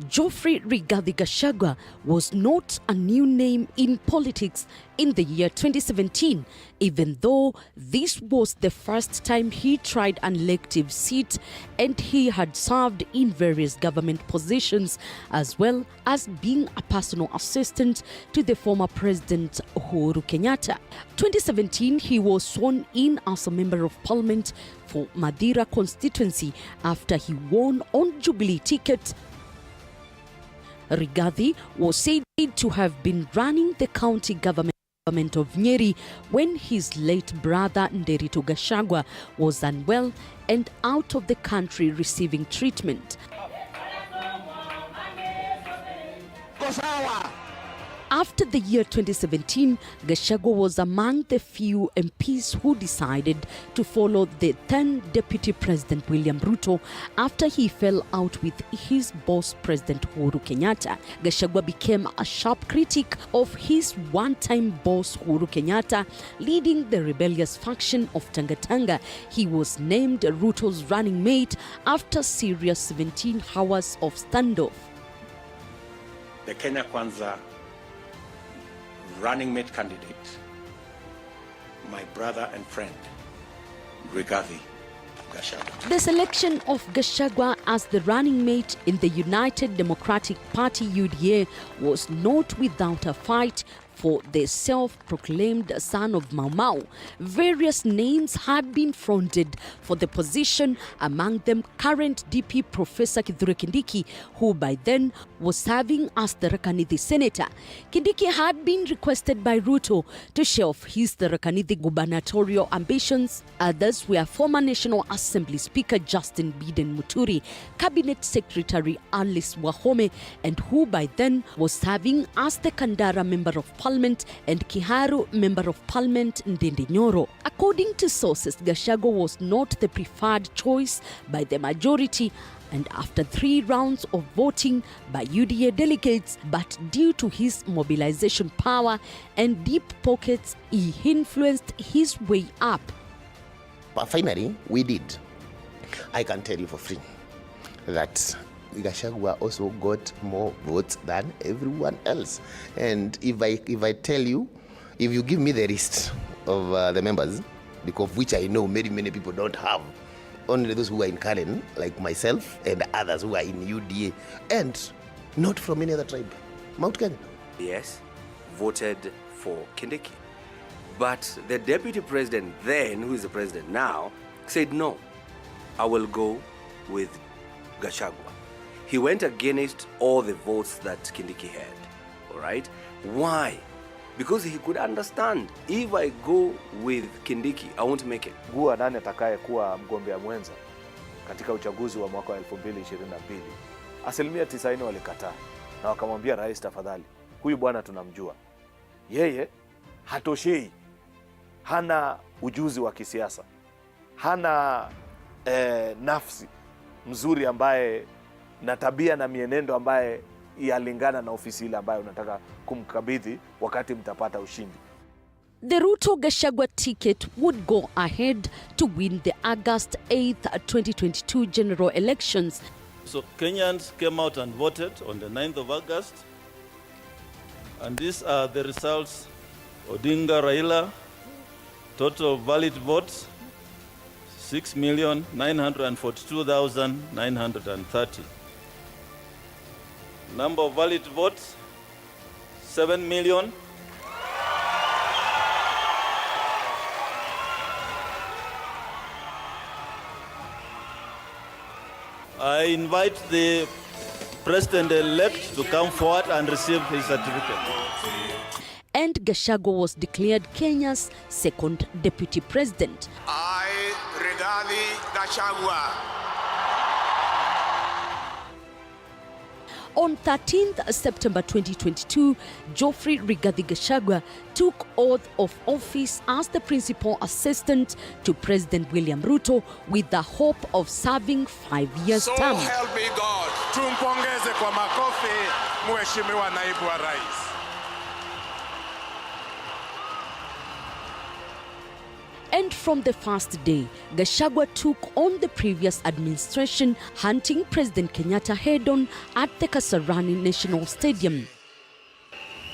Geoffrey Rigathi Gachagua was not a new name in politics in the year 2017, even though this was the first time he tried an elective seat and he had served in various government positions as well as being a personal assistant to the former President Uhuru Kenyatta. 2017, he was sworn in as a member of parliament for Madira constituency after he won on Jubilee ticket. Rigathi was said to have been running the county government of Nyeri when his late brother Nderito Gachagua was unwell and out of the country receiving treatment. After the year 2017, Gachagua was among the few MPs who decided to follow the then Deputy President William Ruto after he fell out with his boss President Uhuru Kenyatta. Gachagua became a sharp critic of his one-time boss Uhuru Kenyatta, leading the rebellious faction of Tanga Tanga. He was named Ruto's running mate after serious 17 hours of standoff. The Kenya Kwanza running mate candidate, my brother and friend, Rigathi Gachagua. The selection of Gachagua as the running mate in the United Democratic Party UDA was not without a fight for the self-proclaimed son of Mau Mau. Various names had been fronted for the position, among them current DP Professor Kithure Kindiki, who by then was serving as the Tharaka Nithi senator. Kindiki had been requested by Ruto to shelve his Tharaka Nithi gubernatorial ambitions. Others were former National Assembly Speaker Justin Biden Muturi, Cabinet Secretary Alice Wahome, and who by then was serving as the Kandara Member of Parliament and Kiharu Member of Parliament Ndindi Nyoro. According to sources, Gachagua was not the preferred choice by the majority, and after 3 rounds of voting by UDA delegates, but due to his mobilization power and deep pockets, he influenced his way up. But finally, we did. I can tell you for free that Gachagua also got more votes than everyone else. And if I tell you, if you give me the list of the members, because which I know many people don't have, only those who are in Karen, like myself and others who are in UDA, and not from any other tribe. Mount Kenya. Yes, voted for Kindiki. But the deputy president then, who is the president now, said no, I will go with Gachagua. He went against all the votes that Kindiki had, all right? Why? Because he could understand, if I go with Kindiki, I won't make it. Gua nani atakaye kuwa mgombea mwenza katika uchaguzi wa mwaka wa 2022. Asilimia 90 walikataa na wakamwambia rais, tafadhali, huyu bwana tunamjua. Yeye hatoshei, hana ujuzi wa kisiasa, hana nafsi mzuri ambaye na tabia na mienendo ambaye yalingana na ofisi ile ambayo unataka kumkabidhi wakati mtapata ushindi. The Ruto Gachagua ticket would go ahead to win the August 8th, 2022 general elections. So Kenyans came out and voted on the 9th of August. And these are the results. Odinga Raila, total valid votes, 6,942,930. Number of valid votes, 7 million. I invite the President-elect to come forward and receive his certificate. And Gachagua was declared Kenya's second deputy president. I, Rigathi Gachagua. On 13th September 2022, Geoffrey Rigathi Gachagua took oath of office as the principal assistant to President William Ruto with the hope of serving 5 years term. So help me God. Tumpongeze kwa makofi Mheshimiwa Naibu wa Rais. And from the first day, Gachagua took on the previous administration, hunting President Kenyatta head-on at the Kasarani National Stadium.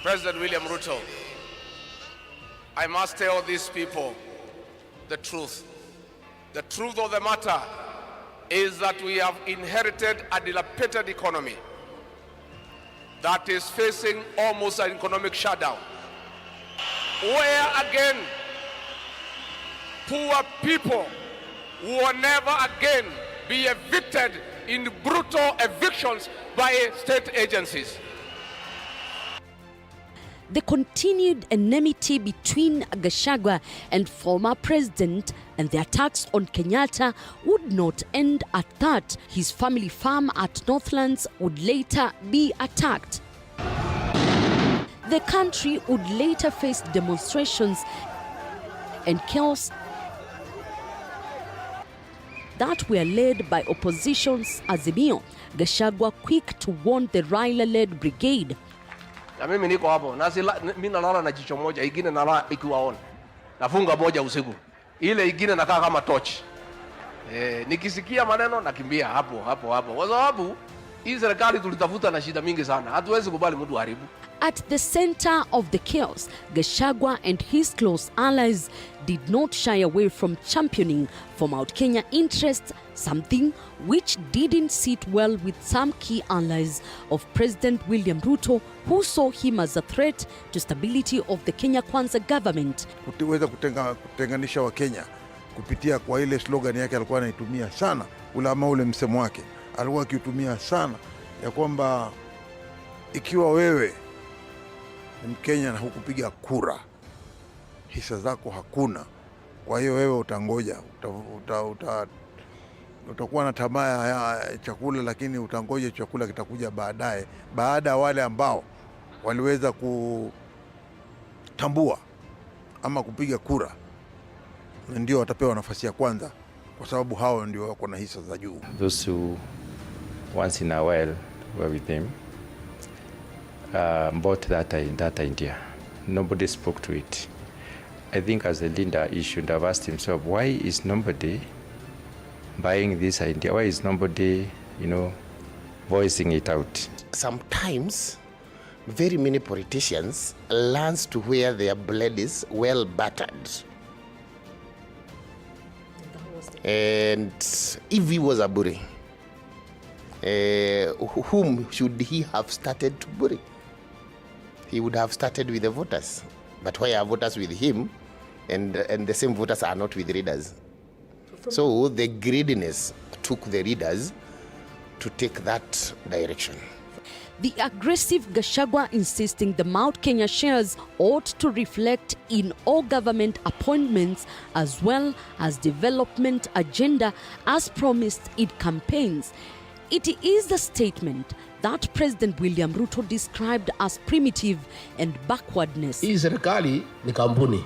President William Ruto, I must tell these people the truth. The truth of the matter is that we have inherited a dilapidated economy that is facing almost an economic shutdown. Where again, poor people will never again be evicted in brutal evictions by state agencies. The continued enmity between Gachagua and former president and the attacks on Kenyatta would not end at that. His family farm at Northlands would later be attacked. The country would later face demonstrations and chaos that were led by opposition's Azimio. Gachagua quick to warn the Raila-led brigade. Na mimi niko hapo, mimi nalala na jicho moja, ingine nalala ikiwaona. Nafunga moja usiku. Ile ingine nakaa kama torch. Nikisikia maneno nakimbia hapo. Kwa sababu hii serikali tulitafuta na shida mingi sana. Hatuwezi kubali mtu haribu. At the center of the chaos, Gachagua and his close allies did not shy away from championing for Mount Kenya interests, something which didn't sit well with some key allies of President William Ruto, who saw him as a threat to stability of the Kenya Kwanza government. Kutiweza kutenganisha wa Kenya kupitia kwa ile slogan yake alikuwa anaitumia sana, ule msemo wake alikuwa akiutumia sana, ya kwamba ikiwa wewe ni Mkenya na hukupiga kura, hisa zako hakuna, kwa hiyo wewe utangoja, utakuwa na tamaa ya chakula, lakini utangoja chakula kitakuja baadaye, baada ya wale ambao waliweza kutambua ama kupiga kura, ndio watapewa nafasi ya kwanza, kwa sababu hao ndio wako na hisa za juu. Those who once in a while were with him bought that idea. Nobody spoke to it. I think as a leader, he should have asked himself, why is nobody buying this idea? Why is nobody, voicing it out? Sometimes, very many politicians learn to where their blood is well battered. And if he was a bully, whom should he have started to bully? He would have started with the voters. But why are voters with him and the same voters are not with readers? So the greediness took the readers to take that direction. The aggressive Gachagua insisting the Mount Kenya shares ought to reflect in all government appointments as well as development agenda as promised in campaigns. It is the statement that President William Ruto described as primitive and backwardness. Hii serikali ni kampuni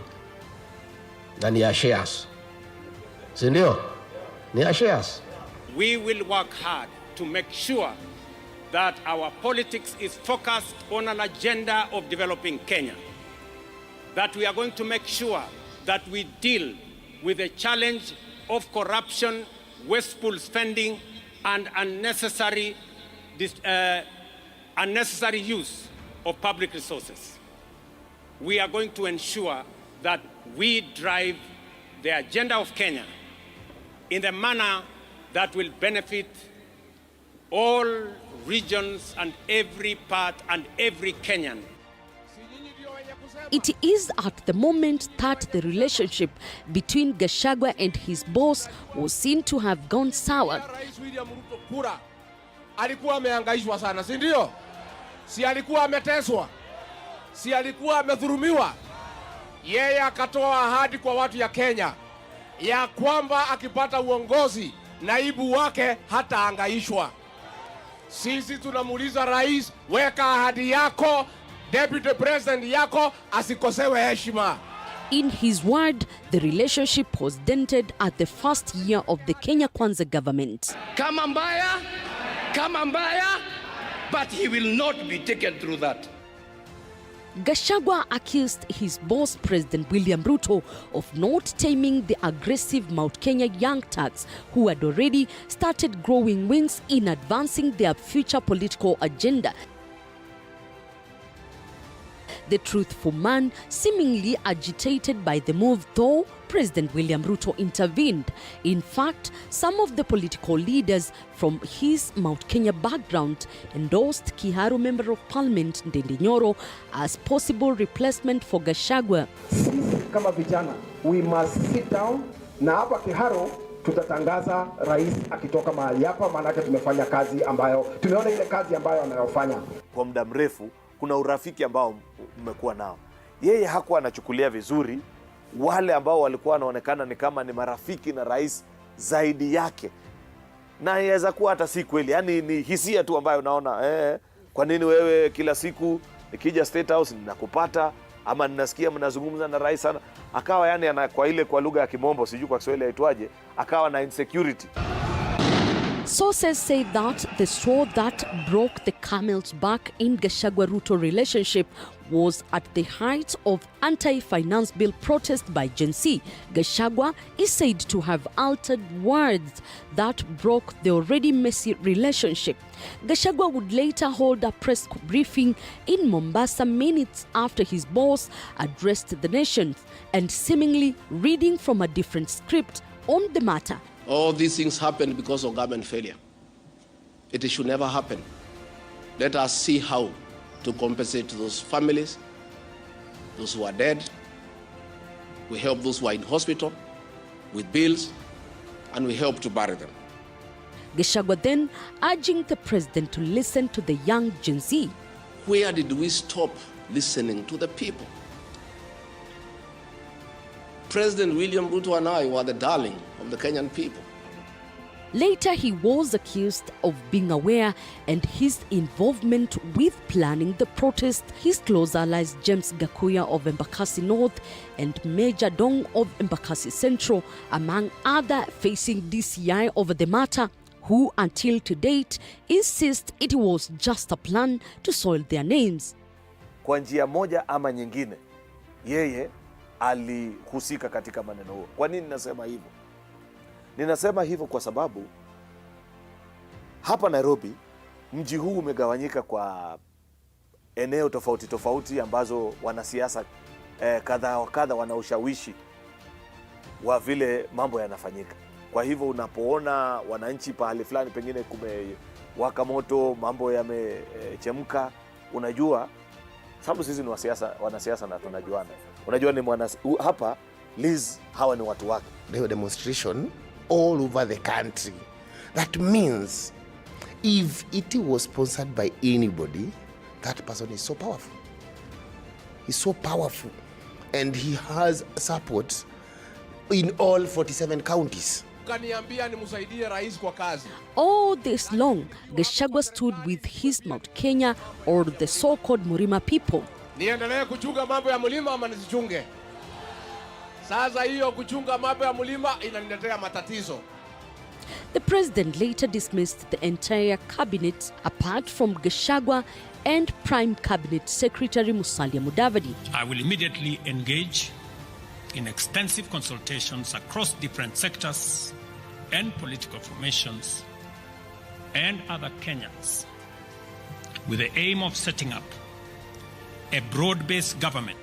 na ni ya shares. Si ndio? Ni ya shares. We will work hard to make sure that our politics is focused on an agenda of developing Kenya. That we are going to make sure that we deal with the challenge of corruption, wasteful spending, and unnecessary use of public resources. We are going to ensure that we drive the agenda of Kenya in the manner that will benefit all regions and every part and every Kenyan. It is at the moment that the relationship between Gachagua and his boss was seen to have gone sour. Rais William Ruto kura alikuwa amehangaishwa sana, si ndio? Si alikuwa ameteswa? Si alikuwa amedhulumiwa? Yeye akatoa ahadi kwa watu ya Kenya ya kwamba akipata uongozi naibu wake hatahangaishwa. Sisi tunamuuliza rais, weka ahadi yako, deputy president yako asikosewe heshima. In his word, the relationship was dented at the first year of the Kenya Kwanza government. Kama mbaya, but he will not be taken through that. Gachagua accused his boss, President William Ruto, of not taming the aggressive Mount Kenya young turks who had already started growing wings in advancing their future political agenda. The truthful man seemingly agitated by the move, though President William Ruto intervened. In fact, some of the political leaders from his Mount Kenya background endorsed Kiharu Member of Parliament Ndindi Nyoro as possible replacement for Gachagua. Sisi kama vijana, we must sit down na hapa Kiharu tutatangaza rais akitoka mahali hapa, maanake tumefanya kazi ambayo tumeona ile kazi ambayo anayofanya kwa muda mrefu. Kuna urafiki ambao mmekuwa nao. Yeye hakuwa anachukulia vizuri wale ambao walikuwa wanaonekana ni kama ni marafiki na rais zaidi yake, na yaweza kuwa hata si kweli, yani ni hisia tu ambayo unaona kwa nini wewe kila siku nikija State House ninakupata ama ninasikia mnazungumza na rais sana, akawa yani kwa lugha ya Kimombo, sijui kwa Kiswahili aitwaje, akawa na insecurity. Sources say that the straw that broke the camel's back in Gachagua-Ruto relationship was at the height of anti-finance bill protest by Gen Z. Gachagua is said to have altered words that broke the already messy relationship. Gachagua would later hold a press briefing in Mombasa minutes after his boss addressed the nation and seemingly reading from a different script on the matter. All these things happened because of government failure. It should never happen. Let us see how to compensate those families, those who are dead. We help those who are in hospital with bills, and we help to bury them. Gachagua then urging the president to listen to the young Gen Z. Where did we stop listening to the people? President William Ruto and I were the darling of the Kenyan people. Later, he was accused of being aware and his involvement with planning the protest. His close allies James Gakuya of Embakasi North and Major Dong of Embakasi Central, among other, facing DCI over the matter, who until to date insist it was just a plan to soil their names. Kwa njia moja ama nyingine, yeye alihusika katika maneno huo. Kwa nini nasema hivyo? Ninasema hivyo kwa sababu hapa Nairobi, mji huu umegawanyika kwa eneo tofauti tofauti ambazo wanasiasa kadha wa kadha wana ushawishi wa vile mambo yanafanyika. Kwa hivyo unapoona wananchi pahali fulani pengine kumewaka moto, mambo yamechemka, unajua sababu sisi ni wanasiasa na tunajuana. Unajua ni hapa Liz, hawa ni watu wake. There were demonstration all over the country. That means if it was sponsored by anybody, that person is so powerful. He's so powerful. And he has support in all 47 counties. Kaniambia nimsaidie rais kwa kazi. All this long, Gachagua stood with his Mount Kenya or the so-called Murima people. Niendelee kuchunga mambo ya mlima ama nisichunge? Sasa hiyo kuchunga mambo ya mlima inaniletea matatizo. The president later dismissed the entire cabinet apart from Gachagua and Prime Cabinet Secretary Musalia Mudavadi. I will immediately engage in extensive consultations across different sectors and political formations and other Kenyans with the aim of setting up a broad-based government.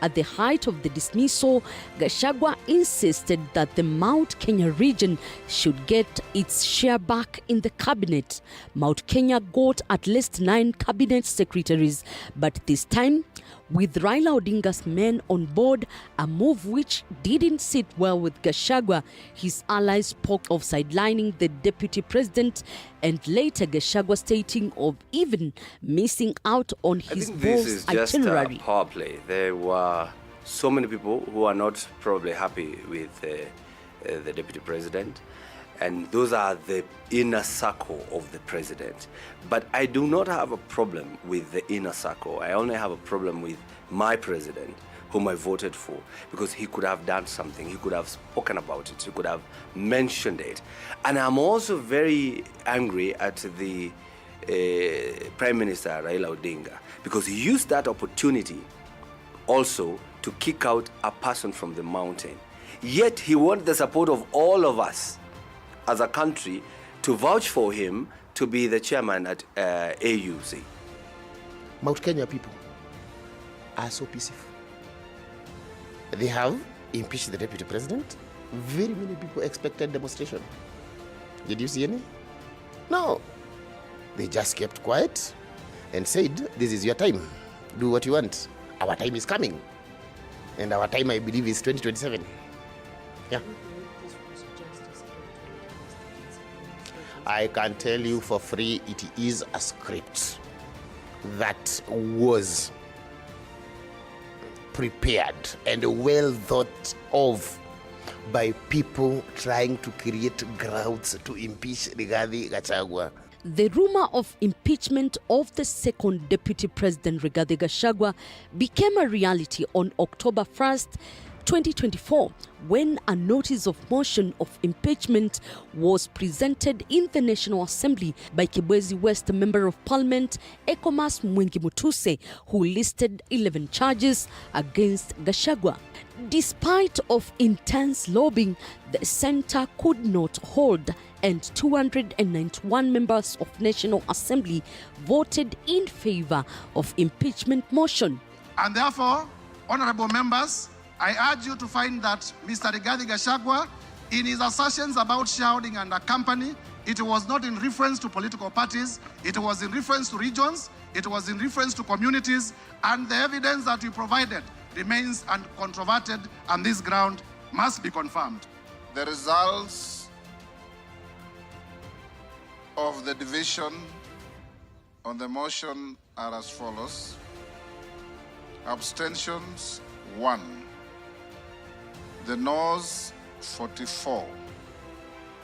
At the height of the dismissal, Gachagua insisted that the Mount Kenya region should get its share back in the cabinet. Mount Kenya got at least 9 cabinet secretaries, but this time, with Raila Odinga's men on board, a move which didn't sit well with Gachagua. His allies spoke of sidelining the deputy president, and later Gachagua stating of even missing out on his boss itinerary. This is just a power play. There were so many people who are not probably happy with the deputy president, and those are the inner circle of the president. But I do not have a problem with the inner circle. I only have a problem with my president, whom I voted for, because he could have done something. He could have spoken about it. He could have mentioned it. And I'm also very angry at the Prime Minister Raila Odinga, because he used that opportunity also to kick out a person from the mountain. Yet he wanted the support of all of us as a country to vouch for him to be the chairman at AUC. Mount Kenya people are so peaceful. They have impeached the deputy president. Very many people expected demonstration. Did you see any? No. They just kept quiet and said, this is your time. Do what you want. Our time is coming. And our time, I believe, is 2027. Yeah. I can tell you for free, it is a script that was prepared and well thought of by people trying to create grounds to impeach Rigathi Gachagua. The rumor of impeachment of the second deputy president Rigathi Gachagua became a reality on October 1st, 2024, when a notice of motion of impeachment was presented in the National Assembly by Kibwezi West Member of Parliament Ekomas Mwengi Mutuse, who listed 11 charges against Gachagua. Despite of intense lobbying, the centre could not hold, and 291 members of National Assembly voted in favor of impeachment motion. And therefore, honorable members, I urge you to find that Mr. Rigathi Gachagua, in his assertions about shareholding and a company, it was not in reference to political parties, it was in reference to regions, it was in reference to communities, and the evidence that we provided remains uncontroverted, and this ground must be confirmed. The results of the division on the motion are as follows. Abstentions 1. The noes 44.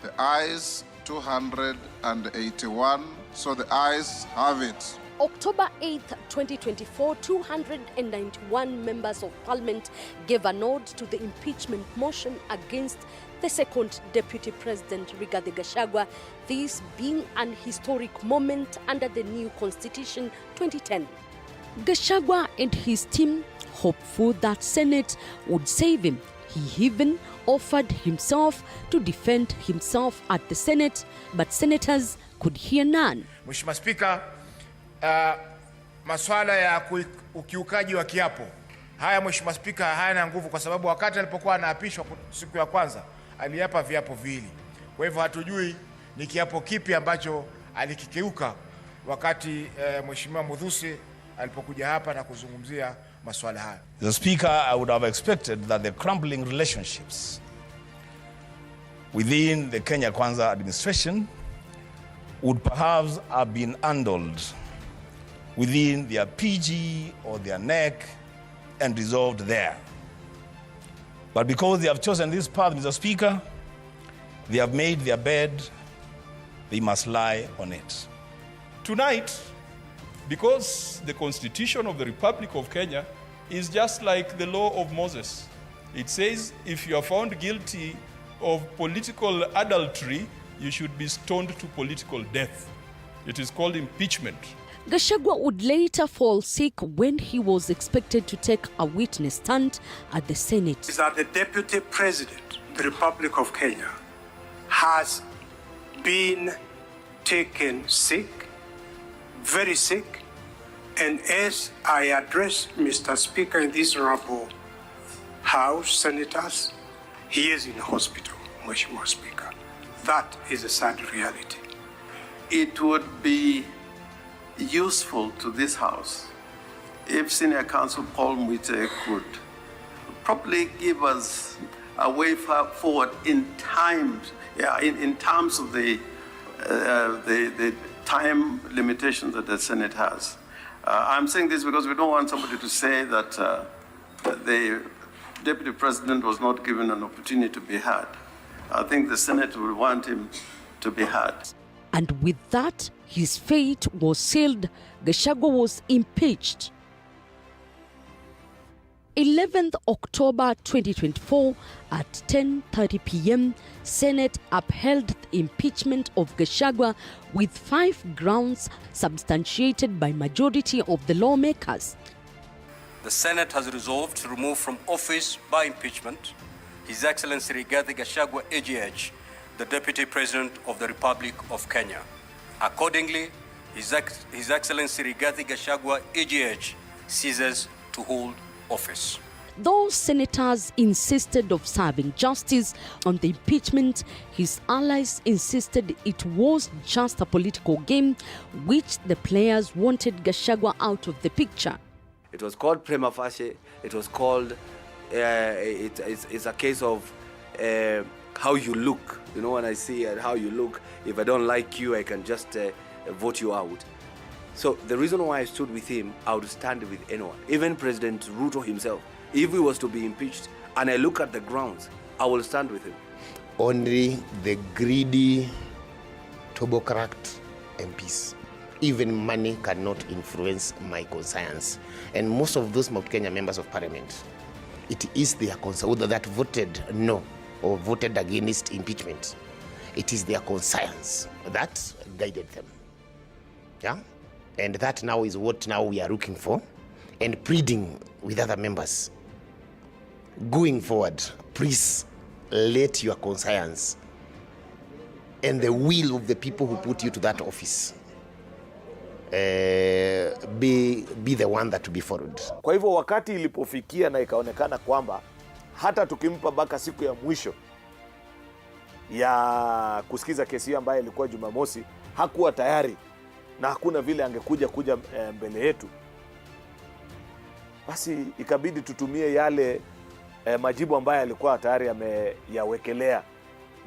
The ayes 281. So the ayes have it. October 8th, 2024, 291 members of parliament gave a nod to the impeachment motion against the second deputy president Rigathi Gachagua, this being an historic moment under the new constitution 2010. Gachagua and his team, hopeful that Senate would save him, he even offered himself to defend himself at the Senate, but senators could hear none. Mheshimiwa Spika, masuala ya ukiukaji wa kiapo haya, Mheshimiwa Spika, hayana nguvu, kwa sababu wakati alipokuwa anaapishwa siku ya kwanza aliapa viapo viwili. Kwa hivyo hatujui ni kiapo kipi ambacho alikikiuka wakati Mheshimiwa Muthusi alipokuja hapa na kuzungumzia masuala haya. The Speaker, I would have expected that the crumbling relationships within the Kenya Kwanza administration would perhaps have been handled within their PG or their NEC and resolved there. But because they have chosen this path, Mr. Speaker, they have made their bed, they must lie on it. Tonight, because the Constitution of the Republic of Kenya is just like the law of Moses. It says if you are found guilty of political adultery, you should be stoned to political death. It is called impeachment. Gachagua would later fall sick when he was expected to take a witness stand at the Senate. Is that the Deputy President of the Republic of Kenya has been taken sick, very sick, and as I address Mr. Speaker in this honorable House, Senators, he is in hospital, Mheshimiwa Speaker. That is a sad reality. It would be useful to this House if Senior Counsel Paul Mwite could probably give us a way forward in terms of the time limitations that the Senate has. I'm saying this because we don't want somebody to say that the Deputy President was not given an opportunity to be heard. I think the Senate will want him to be heard. And with that, his fate was sealed. Gachagua was impeached. 11th October 2024 at 10:30 p.m., Senate upheld the impeachment of Gachagua with 5 grounds substantiated by majority of the lawmakers. The Senate has resolved to remove from office by impeachment His Excellency Rigathi Gachagua, AGH, the Deputy President of the Republic of Kenya. Accordingly, His Excellency Rigathi Gachagua, AGH, ceases to hold office. Those senators insisted of serving justice on the impeachment. His allies insisted it was just a political game, which the players wanted Gachagua out of the picture. It was called prima facie. It was called, it's a case of how you look. You know, when I see how you look, if I don't like you, I can just vote you out. So the reason why I stood with him, I would stand with anyone, even President Ruto himself. If he was to be impeached, and I look at the grounds, I will stand with him. Only the greedy, turbo-cracked MPs. Even money cannot influence my conscience. And most of those Mount Kenya members of parliament, it is their conscience that voted no or voted against impeachment. It is their conscience that guided them. Yeah? And that now is what now we are looking for and pleading with other members. Going forward, please let your conscience and the will of the people who put you to that office be the one that to be followed. Kwa hivyo wakati ilipofikia na ikaonekana kwamba hata tukimpa mpaka siku ya mwisho ya kusikiza kesi hiyo ambayo ilikuwa Jumamosi, hakuwa tayari na hakuna vile angekuja mbele yetu, basi ikabidi tutumie yale majibu ambayo alikuwa tayari ameyawekelea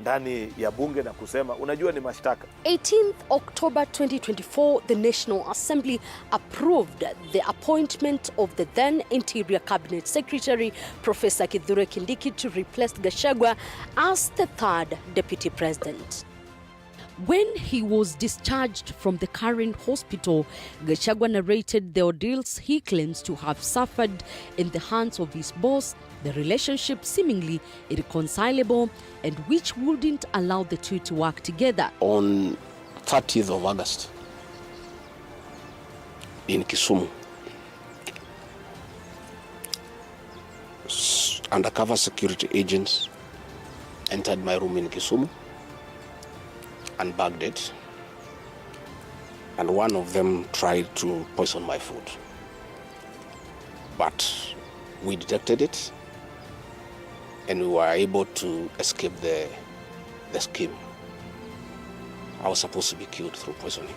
ndani ya bunge na kusema unajua ni mashtaka. 18th October 2024, the National Assembly approved the appointment of the then Interior Cabinet Secretary, Professor Kithure Kindiki, to replace Gachagua as the third Deputy President. When he was discharged from the current hospital, Gachagua narrated the ordeals he claims to have suffered in the hands of his boss, the relationship seemingly irreconcilable, and which wouldn't allow the two to work together. On 30th of August in Kisumu, undercover security agents entered my room in Kisumu and bagged it, and one of them tried to poison my food, but we detected it and we were able to escape the scheme. I was supposed to be killed through poisoning.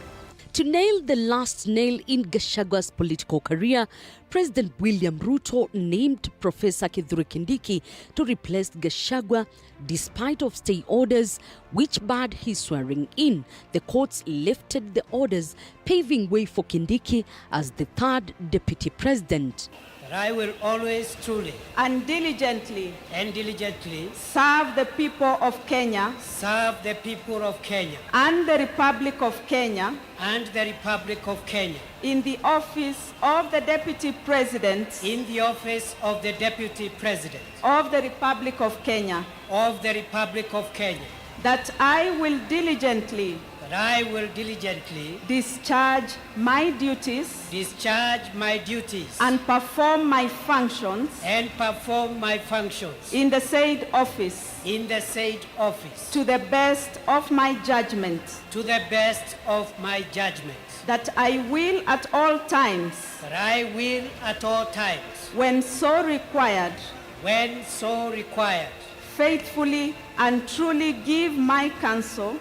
To nail the last nail in Gachagua's political career, President William Ruto named Professor Kitui Kindiki to replace Gachagua despite of stay orders which barred his swearing in. The courts lifted the orders, paving way for Kindiki as the third deputy president. That I will always truly and diligently serve the people of Kenya and the Republic of Kenya in the office of the deputy president of the Republic of Kenya, that I will diligently discharge my duties and perform my functions in the said office to the best of my judgment, that I will at all times when so required faithfully and truly give my counsel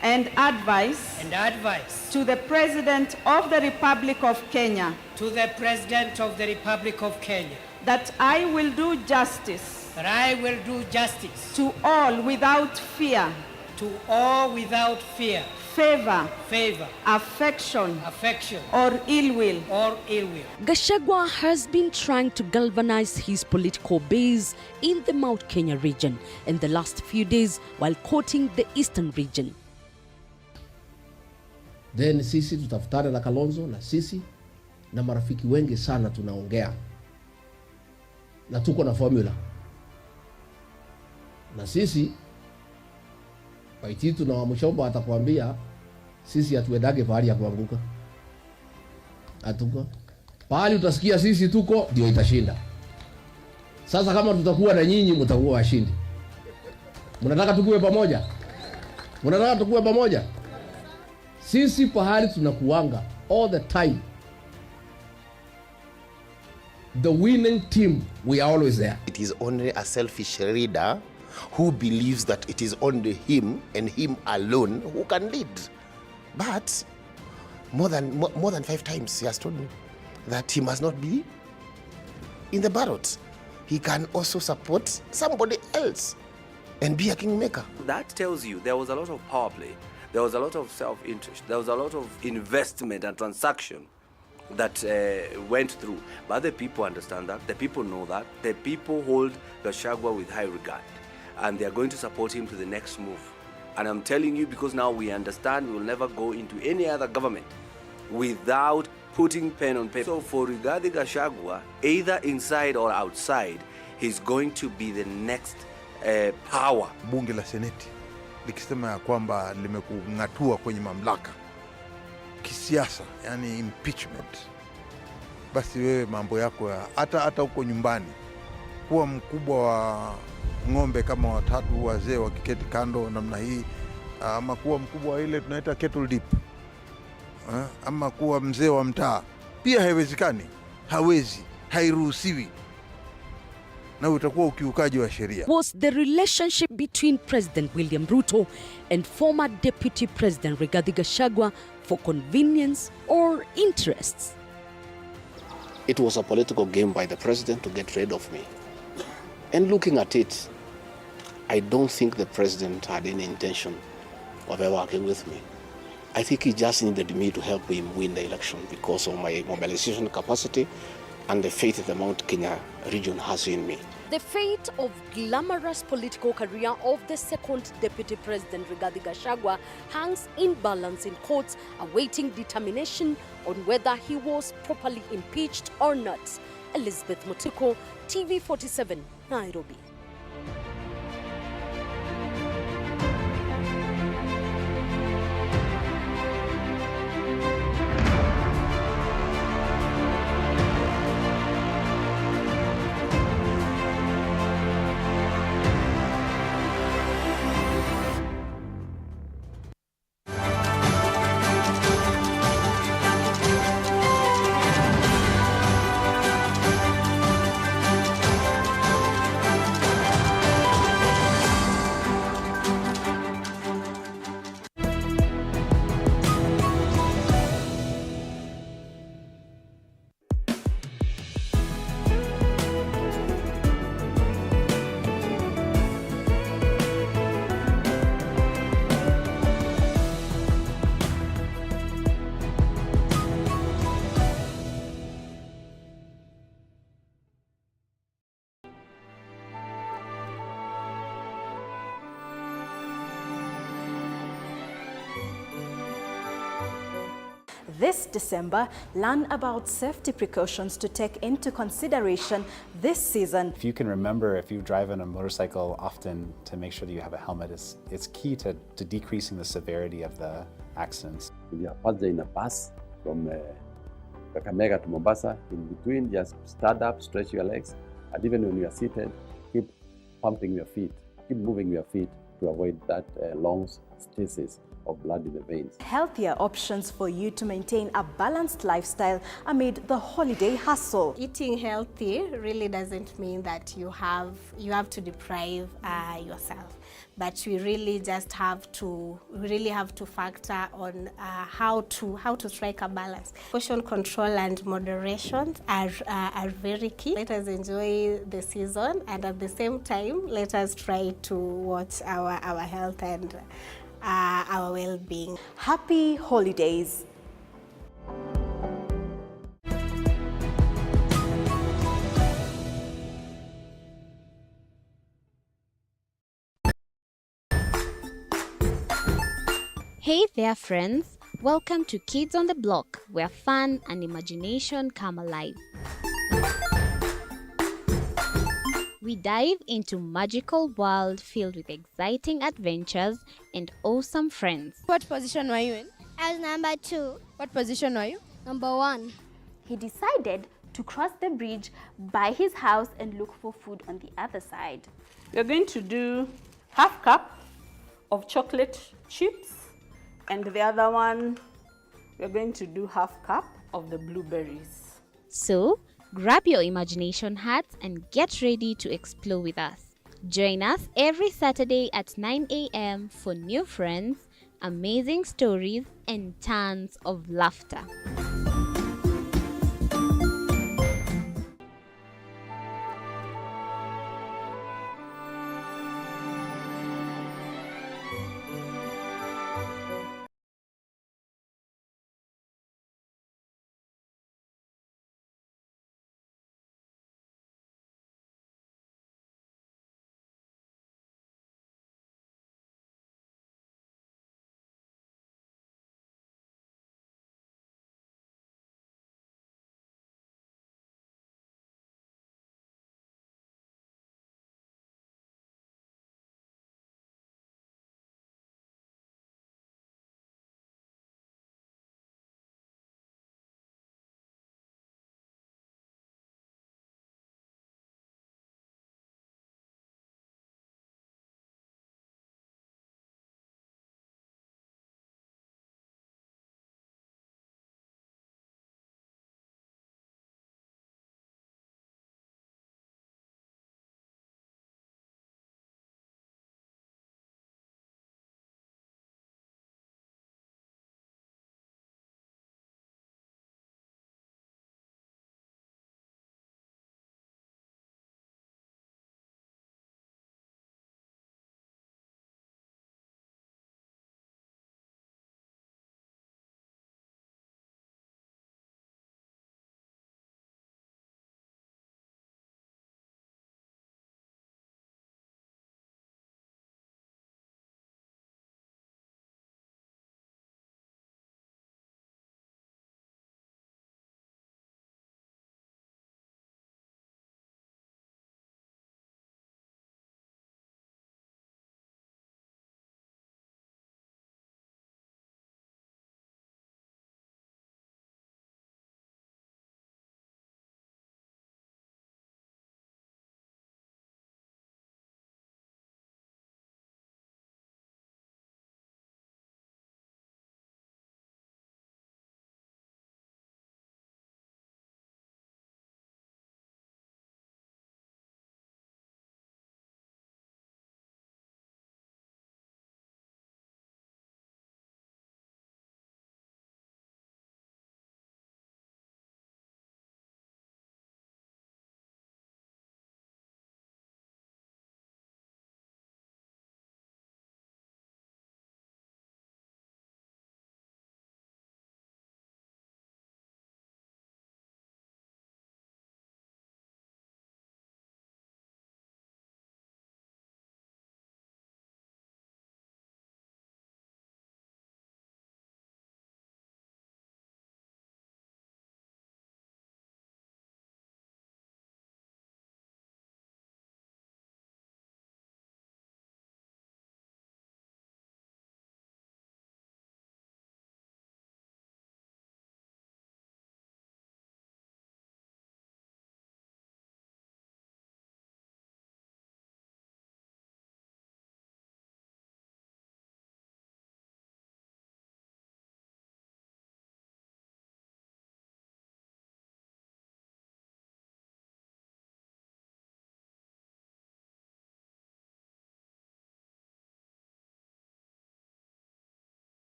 and advice to the President of the Republic of Kenya, that I will do justice to all without fear, favor, affection, or ill will. Gachagua has been trying to galvanize his political base in the Mount Kenya region in the last few days while courting the eastern region. Then sisi tutafutana na Kalonzo na sisi na marafiki wengi sana tunaongea. Na tuko na formula. Na sisi Waititu na Wamushomba atakwambia sisi hatuendage pahali ya kuanguka. Hatuko. Pahali utasikia sisi tuko ndio itashinda. Sasa kama tutakuwa na nyinyi mtakuwa washindi. Mnataka tukue pamoja? Mnataka tukue pamoja? Sisi pahali tunakuanga all the time. The winning team, we are always there. It is only a selfish leader who believes that it is only him and him alone who can lead. But more than 5 times he has told me that he must not be in the ballot. He can also support somebody else and be a kingmaker. That tells you there was a lot of power play. There was a lot of self-interest. There was a lot of investment and transaction that went through. But the people understand that. The people know that. The people hold Gachagua with high regard. And they are going to support him to the next move. And I'm telling you, because now we understand we will never go into any other government without putting pen on paper. So for Rigathi Gachagua, either inside or outside, he's going to be the next power. Bunge la Seneti likisema ya kwamba limekung'atua kwenye mamlaka kisiasa, yani impeachment, basi wewe mambo yako ya hata huko nyumbani kuwa mkubwa wa ng'ombe kama watatu wazee wakiketi kando namna hii, ama kuwa mkubwa wa ile tunaita kettle dip, ama kuwa mzee wa mtaa, pia haiwezekani, hairuhusiwi, na utakuwa ukiukaji wa sheria. Was the relationship between President William Ruto and former Deputy President Rigathi Gachagua for convenience or interests? It was a political game by the president to get rid of me. And looking at it, I don't think the president had any intention of ever working with me. I think he just needed me to help him win the election because of my mobilization capacity and the faith the Mount Kenya region has in me. The fate of glamorous political career of the second Deputy President Rigathi Gachagua hangs in balance in courts, awaiting determination on whether he was properly impeached or not. Elizabeth Mutuko, TV47, Nairobi. This December, learn about safety precautions to take into consideration this season. If you can remember, if you drive on a motorcycle often, to make sure that you have a helmet, it's key to decreasing the severity of the accidents. If you are passing in a bus from Kakamega to Mombasa, in between, just stand up, stretch your legs, and even when you are seated, keep pumping your feet, keep moving your feet to avoid that long stasis of blood in the veins. Healthier options for you to maintain a balanced lifestyle amid the holiday hustle. Eating healthy really doesn't mean that you have to deprive yourself, but we really just have to factor on how to strike a balance. Portion control and moderation are very key. Let us enjoy the season, and at the same time, let us try to watch our health and our well-being. Happy holidays. Hey there friends, welcome to Kids on the Block, where fun and imagination come alive. We dive into magical world filled with exciting adventures and awesome friends. What position were you in? I was number 2. What position were you? Number 1. He decided to cross the bridge by his house and look for food on the other side. We're going to do half cup of chocolate chips, and the other one, we're going to do half cup of the blueberries. So, grab your imagination hats and get ready to explore with us. Join us every Saturday at 9 a.m. for new friends, amazing stories, and tons of laughter.